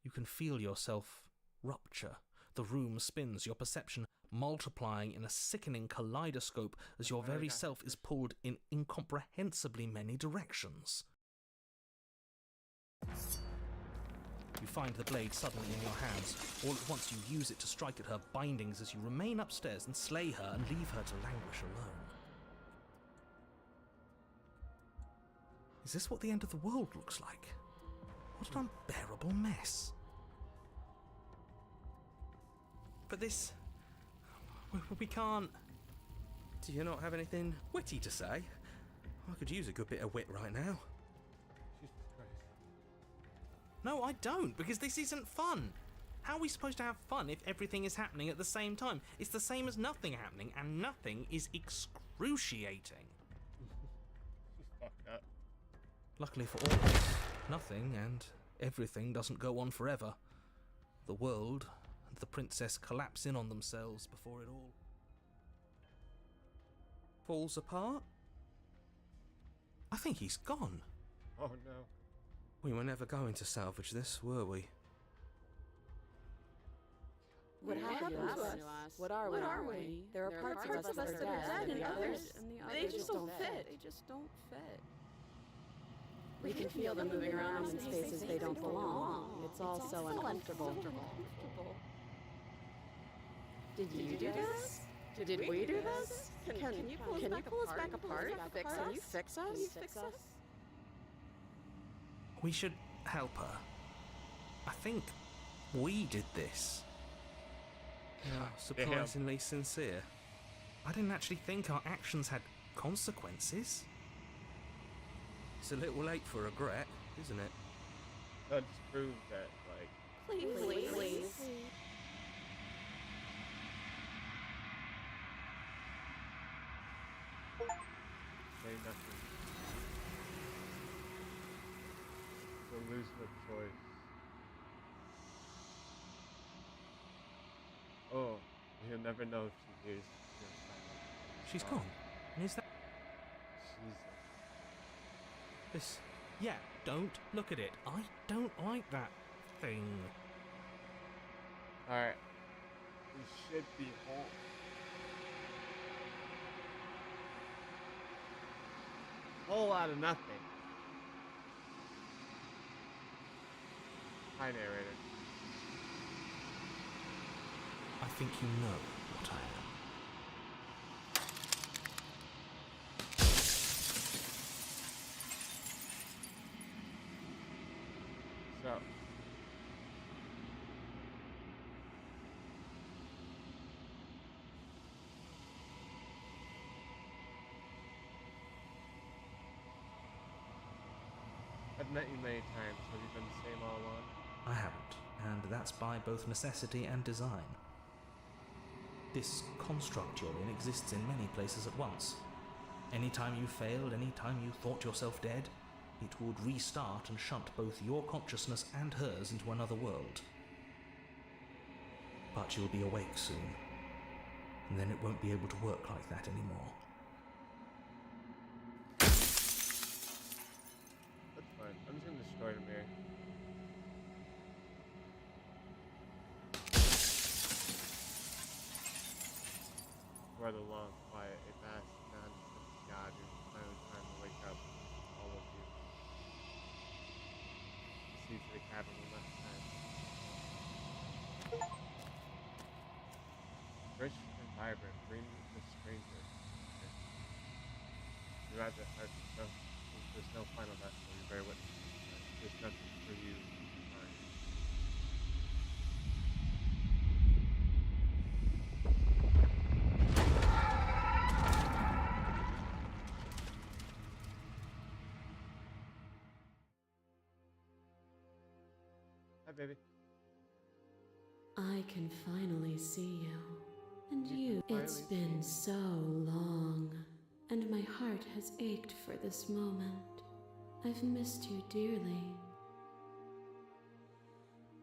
You can feel yourself rupture. The room spins, your perception multiplying in a sickening kaleidoscope as your very self is pulled in incomprehensibly many directions. You find the blade suddenly in your hands. All at once you use it to strike at her bindings as you remain upstairs and slay her and leave her to languish alone. Is this what the end of the world looks like? What an unbearable mess. But this... we can't... Do you not have anything witty to say? I could use a good bit of wit right now. Jesus Christ. No, I don't, because this isn't fun. How are we supposed to have fun if everything is happening at the same time? It's the same as nothing happening, and nothing is excruciating. She's fucked up. Luckily for all of us, nothing and everything doesn't go on forever. The world and the princess collapse in on themselves before it all falls apart. I think he's gone. Oh no. We were never going to salvage this, were we? What happened to us? What are we? There are parts of us that are dead, and the others, they just don't fit. They just don't fit. We can feel them moving around in spaces they don't belong. It's all so uncomfortable. Did you do this? Did we do this? Can you pull us back apart? Can you fix us? We should help her. I think we did this. Surprisingly sincere. I didn't actually think our actions had consequences. It's a little late for regret. isn't it? So it just proves that, like, Please. say nothing. So lose no choice. Oh, he'll never know if she hears your silence. She's gone. And is that Jesus. this? Yeah, don't look at it. I don't like that thing. Alright. We should be home. Whole lot of nothing. Hi, narrator. I think you know what I am. So. I've met you many times. Have you been the same all along? I haven't, and that's by both necessity and design. This construct you're in exists in many places at once. Anytime you failed, anytime you thought yourself dead, it would restart and shunt both your consciousness and hers into another world. But you'll be awake soon, and then it won't be able to work like that anymore. That's fine. I'm just gonna destroy the mirror. Rather long, quiet, a vast, non-existent God who is finally time to wake up, all of you. See to the cabin one last time. Rich and vibrant, bring the stranger. You have the heart to show. There's no final vessel, you bear witness. There's nothing for you to find. Hi, baby. I can finally see you. And you. can It's finally been see so long, and my heart has ached for this moment. I've missed you dearly.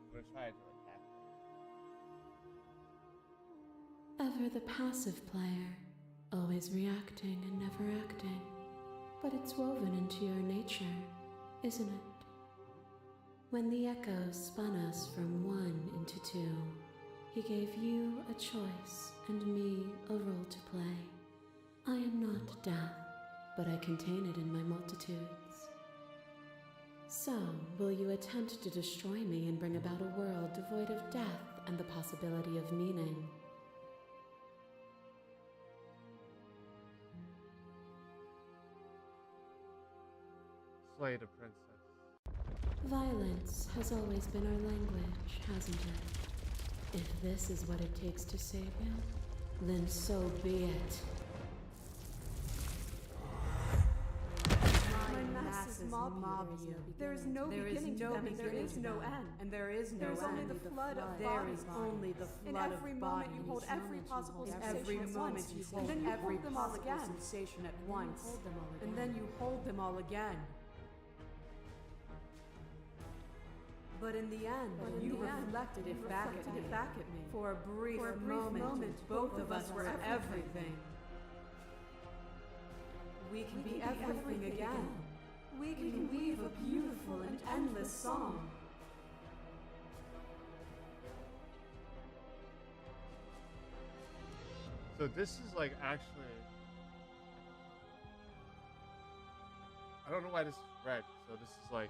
I'm gonna try to attack. Ever the passive player, always reacting and never acting. But it's woven into your nature, isn't it? When the echo spun us from one into two, he gave you a choice and me a role to play. I am not death, but I contain it in my multitudes. So, will you attempt to destroy me and bring about a world devoid of death and the possibility of meaning? Slay the princess. Violence has always been our language, hasn't it? If this is what it takes to save you, then so be it. My masses mob you. There is no beginning to them, and there is no end. And there is no There is end. only the flood of There bodies. is only the In flood every of moment bodies. you hold every possible In sensation every at moment once, you and hold then you every hold them all possible again. sensation at once. hold them all And then you hold them all again. But in the end, you reflected it back at me. For a brief moment, both of us were everything. We can be everything again. We can weave a beautiful and endless song. So this is like actually, I don't know why this is red. So this is like,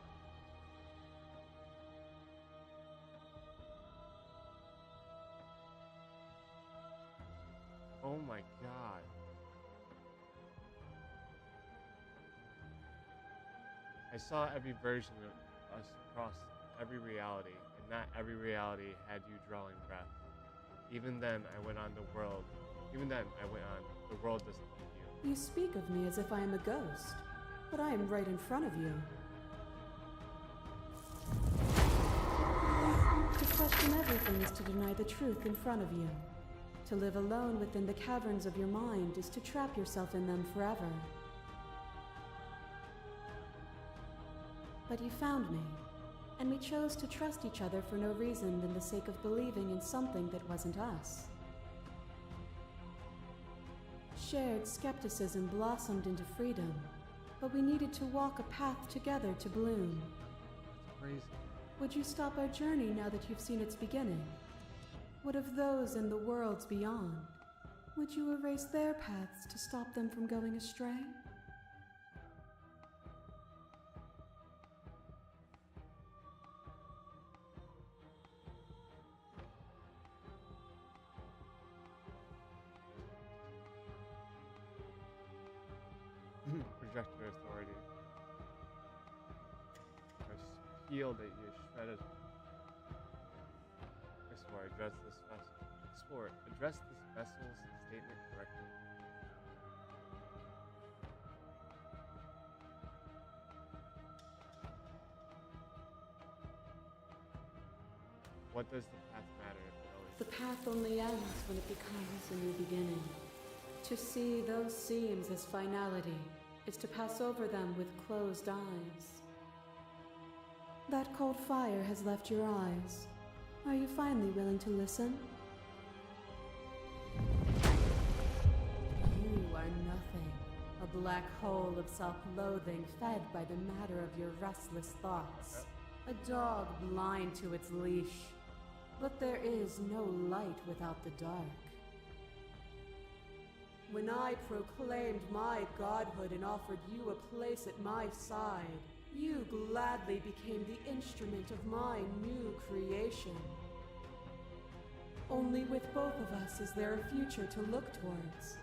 oh my god. I saw every version of us across every reality, and not every reality had you drawing breath. Even then, I went on the world. Even then, I went on. The world doesn't need you. You speak of me as if I am a ghost, but I am right in front of you. question everything is to deny the truth in front of you. To live alone within the caverns of your mind is to trap yourself in them forever. But you found me, and we chose to trust each other for no reason than the sake of believing in something that wasn't us. Shared skepticism blossomed into freedom, but we needed to walk a path together to bloom. That's crazy. Would you stop our journey now that you've seen its beginning? What of those in the worlds beyond? Would you erase their paths to stop them from going astray? Project your authority. I feel that you shredded. Explore, address this vessel. Explore, address this vessel's statement correctly. What does the path matter if it always... The path only ends when it becomes a new beginning. To see those seams as finality is to pass over them with closed eyes. That cold fire has left your eyes. Are you finally willing to listen? You are nothing. A black hole of self-loathing fed by the matter of your restless thoughts. A dog blind to its leash. But there is no light without the dark. When I proclaimed my godhood and offered you a place at my side, you gladly became the instrument of my new creation. Only with both of us is there a future to look towards.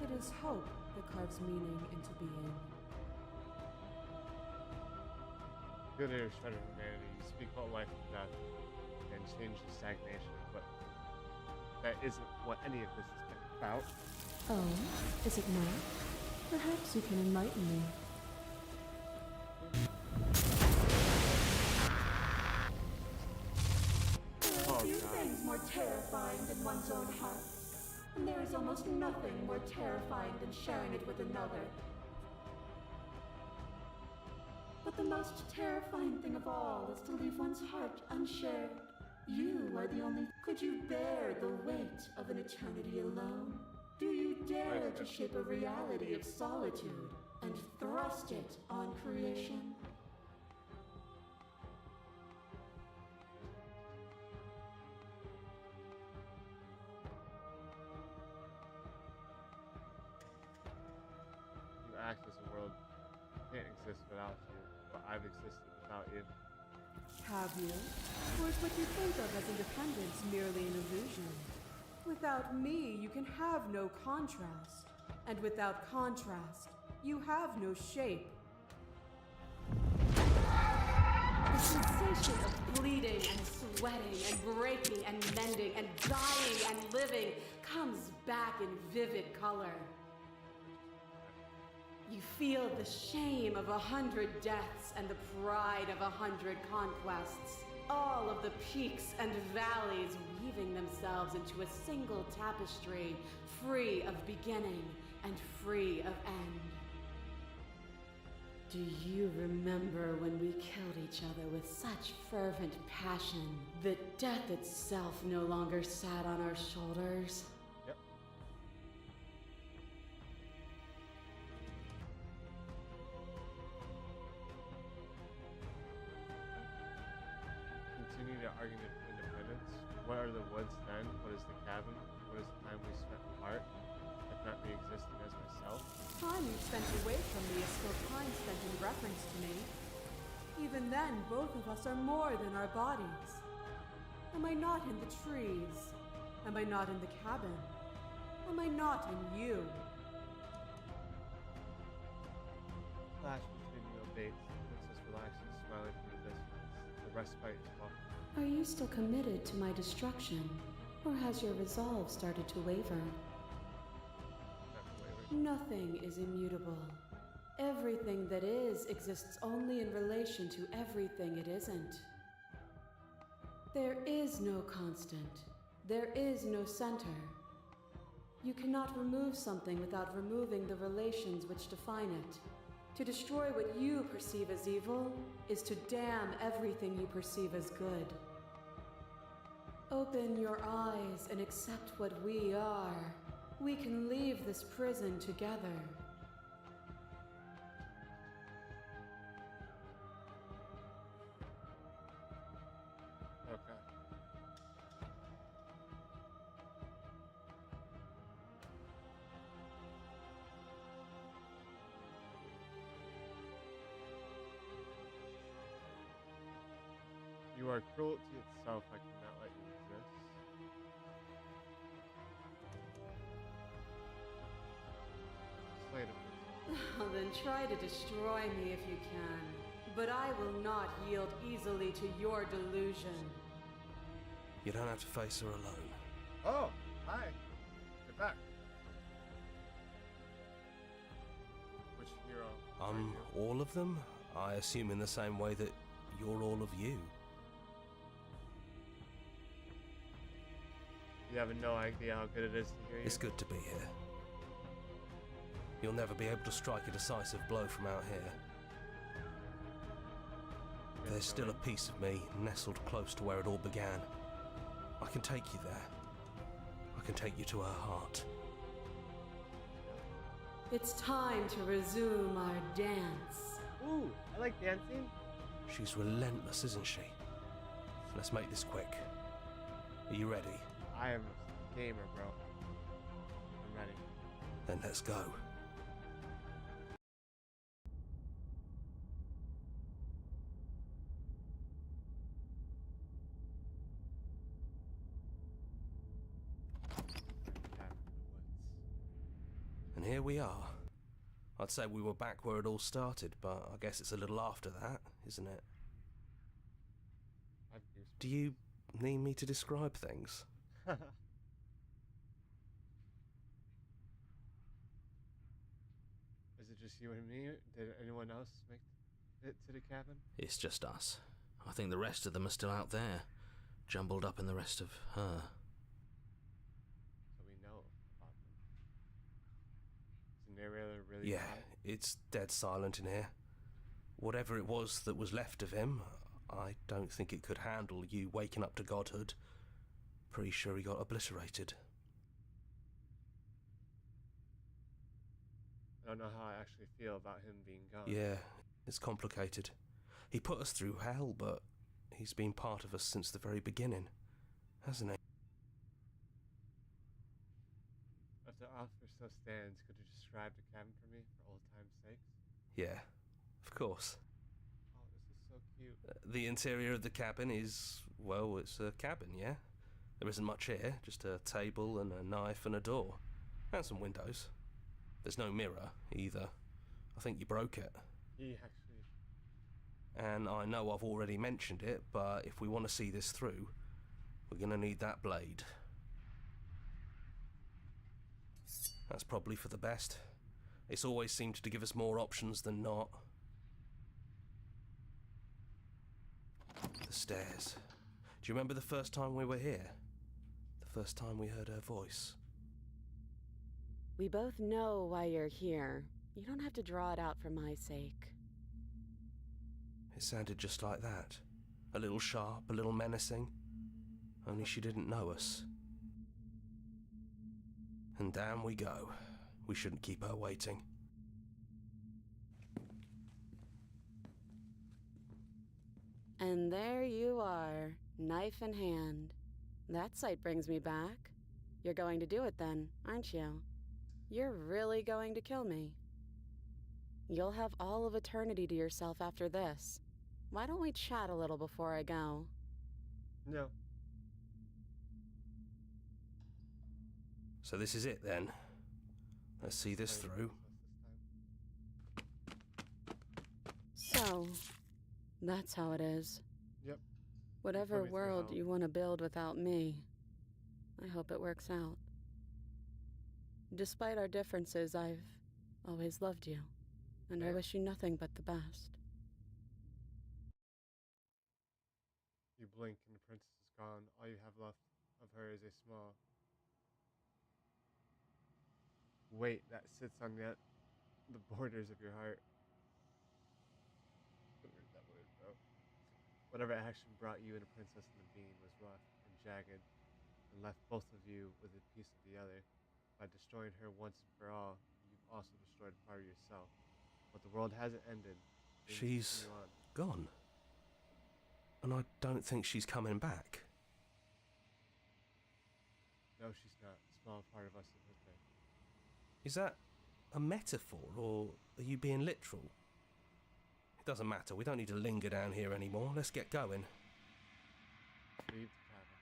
It is hope that carves meaning into being. Good to shred of humanity. You speak about life and death and change the stagnation, but that isn't what any of this is about. Oh, is it not? Perhaps you can enlighten me. There are few things more terrifying than one's own heart, and there is almost nothing more terrifying than sharing it with another. But the most terrifying thing of all is to leave one's heart unshared. You are the only... Could you bear the weight of an eternity alone? Do you dare to shape a reality of solitude and thrust it on creation? You act as a world can't exist without you, but I've existed without you. Have you? Or is what you think of as independence merely an illusion? Without me, you can have no contrast. And without contrast, you have no shape. The sensation of bleeding and sweating and breaking and mending and dying and living comes back in vivid color. You feel the shame of 100 deaths and the pride of 100 conquests. All of the peaks and valleys weaving themselves into a single tapestry, free of beginning and free of end. Do you remember when we killed each other with such fervent passion that death itself no longer sat on our shoulders? Yep. Continue to argue independence. What are the woods then? What is the cabin? What is the time we spent apart? If not me existing as myself? Time you spent away from me is still time spent in reference to me. Even then, both of us are more than our bodies. Am I not in the trees? Am I not in the cabin? Am I not in you? Flash between no baits. Princess relaxing, smiling from a distance. The respite is welcome. Are you still committed to my destruction? Or has your resolve started to waver? Nothing is immutable. Everything that is exists only in relation to everything it isn't. There is no constant. There is no center. You cannot remove something without removing the relations which define it. To destroy what you perceive as evil is to damn everything you perceive as good. Open your eyes and accept what we are. We can leave this prison together. Okay. You are cruelty itself. I cannot let you exist. Slay the prisoner. Then try to destroy me if you can. But I will not yield easily to your delusion. You don't have to face her alone. Oh, hi. Get back. Which hero? are you? All of them? I assume in the same way that you're all of you. You have no idea how good it is to hear you. It's good to be here. You'll never be able to strike a decisive blow from out here. There's still a piece of me nestled close to where it all began. I can take you there. I can take you to her heart. It's time to resume our dance. Ooh, I like dancing. She's relentless, isn't she? Let's make this quick. Are you ready? I am a gamer, bro. I'm ready. Then let's go. And here we are. I'd say we were back where it all started, but I guess it's a little after that, isn't it? Do you need me to describe things? Is it just you and me? Did anyone else make it to the cabin? It's just us. I think the rest of them are still out there, jumbled up in the rest of her. So we know about them. Is the narrator really Yeah, bad? it's dead silent in here. Whatever it was that was left of him, I don't think it could handle you waking up to godhood. Pretty sure he got obliterated. I don't know how I actually feel about him being gone. Yeah, it's complicated. He put us through hell, but he's been part of us since the very beginning, hasn't he? If the offer still stands, could you describe the cabin for me for old time's sake? Yeah, of course. Oh, this is so cute. The interior of the cabin is, well, it's a cabin, yeah? There isn't much here, just a table and a knife and a door. And some windows. There's no mirror, either. I think you broke it. He actually... And I know I've already mentioned it, but if we want to see this through, we're gonna need that blade. That's probably for the best. It's always seemed to give us more options than not. The stairs. Do you remember the first time we were here? The first time we heard her voice? We both know why you're here. You don't have to draw it out for my sake. It sounded just like that. A little sharp, a little menacing. Only she didn't know us. And down we go. We shouldn't keep her waiting. And there you are, knife in hand. That sight brings me back. You're going to do it then, aren't you? You're really going to kill me. You'll have all of eternity to yourself after this. Why don't we chat a little before I go? No. So this is it then. Let's see this through. So, that's how it is. Yep. Whatever Put me through world hell. you want to build without me, I hope it works out. Despite our differences, I've always loved you, and I Yeah. wish you nothing but the best. You blink and the princess is gone. All you have left of her is a small weight that sits on the borders of your heart. Couldn't read that word, bro. Whatever action brought you and a princess and the bean was rough and jagged, and left both of you with a piece of the other. By destroying her once and for all, you've also destroyed a part of yourself. But the world hasn't ended. She's gone. And I don't think she's coming back. No, she's not. A small part of us is with her. Is that a metaphor, or are you being literal? It doesn't matter. We don't need to linger down here anymore. Let's get going. Leave the cabin.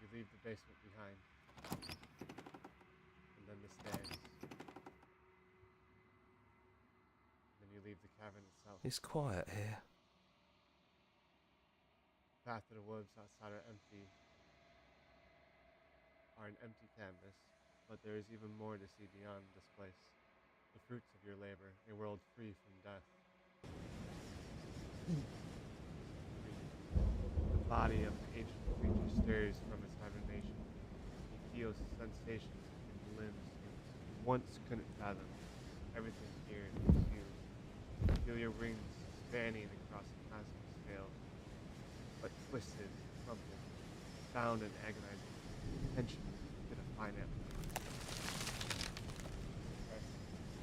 You leave the basement behind. And then the stairs. And then you leave the cabin itself. It's quiet here. The path to the woods outside are an empty canvas, but there is even more to see beyond this place. The fruits of your labor, a world free from death. The body of the ancient creature stirs from its hibernation. He feels sensations in limbs he once couldn't fathom. Everything here is huge. You feel your wings spanning across a cosmic scale, but twisted, crumpled, bound in agonizing tension to the finite.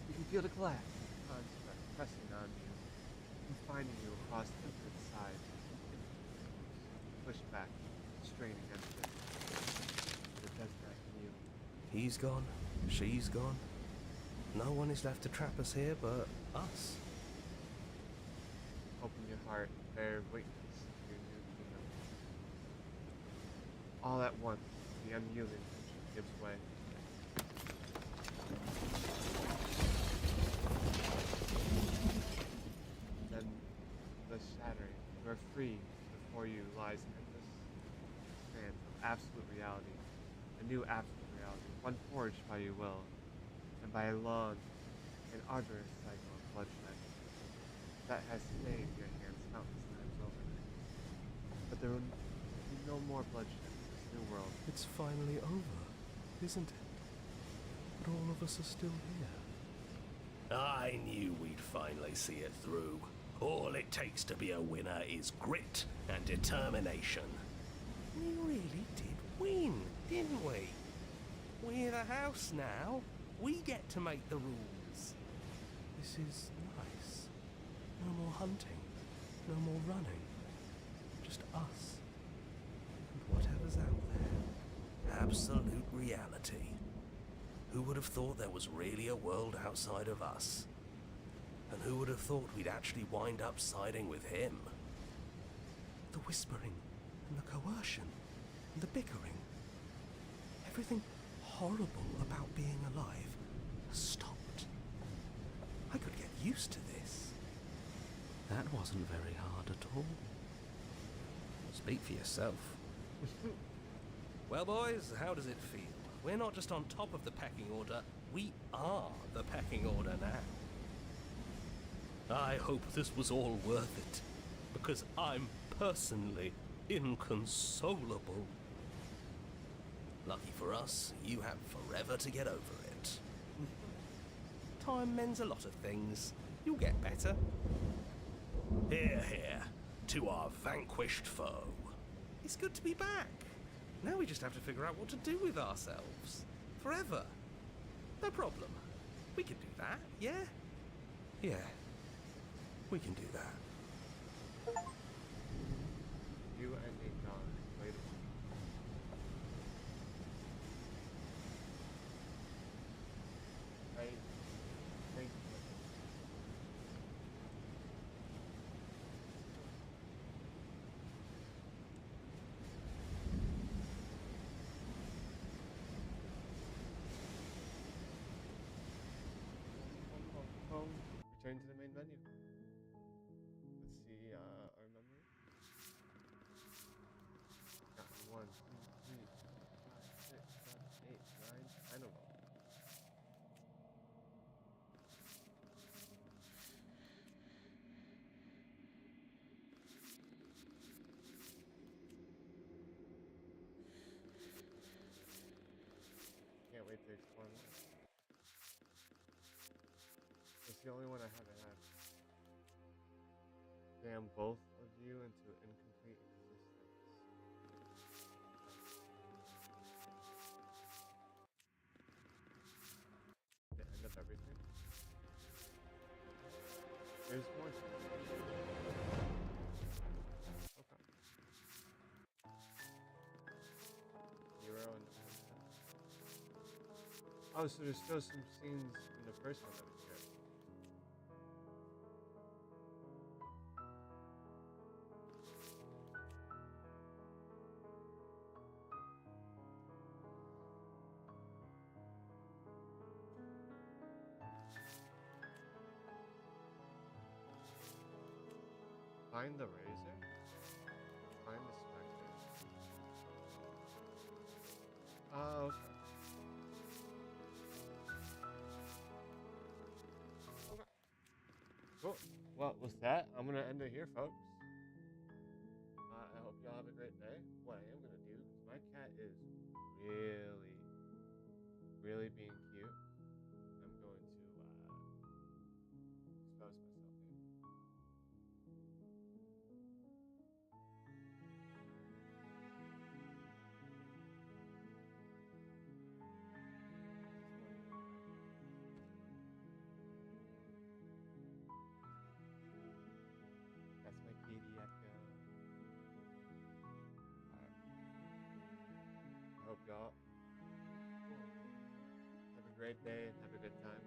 You can feel the glass construct pressing on you, confining you across different sides. Push back, straining against it. But it does not yield. He's gone. She's gone. No one is left to trap us here but us. Open your heart and bear witness to your new kingdom. All at once, the unyielding tension gives way. Then, the shattering, you are free. Before you lies endless expanse of absolute reality, a new absolute reality, one forged by your will, and by a long and arduous cycle of bloodshed that has stained your hands countless times over. But there will be no more bloodshed in this new world. It's finally over, isn't it? But all of us are still here. I knew we'd finally see it through. All it takes to be a winner is grit and determination. We really did win, didn't we? We're the house now. We get to make the rules. This is nice. No more hunting. No more running. Just us. And whatever's out there. Absolute reality. Who would have thought there was really a world outside of us? And who would have thought we'd actually wind up siding with him? The whispering, and the coercion, and the bickering. Everything horrible about being alive has stopped. I could get used to this. That wasn't very hard at all. Speak for yourself. Well, boys, how does it feel? We're not just on top of the pecking order, we are the pecking order now. I hope this was all worth it, because I'm personally inconsolable. Lucky for us, you have forever to get over it. Time mends a lot of things. You'll get better. Hear, hear, to our vanquished foe. It's good to be back. Now we just have to figure out what to do with ourselves. Forever. No problem. We can do that, yeah? Yeah. We can do that. You and a dawn wait. I think home. Return to the main menu. Let's see our menu. Got 1, 2, 3, 4, 5, 6, 7, 8, 9, 10 of them. the only one I haven't had. Damn both of you into incomplete existence. The end of everything. There's more to it. Okay. Zero in the first one. Oh, so there's still some scenes in the first one that we shared. Find the razor? Find the specter? Oh, okay. Okay. Cool. Well, with that, I'm going to end it here, folks. I hope y'all have a great day. What I am going to do, because my cat is really, really being cute, I'm going to expose myself here. That's my kitty Echo. Alright. I hope y'all have a great day and have a good time.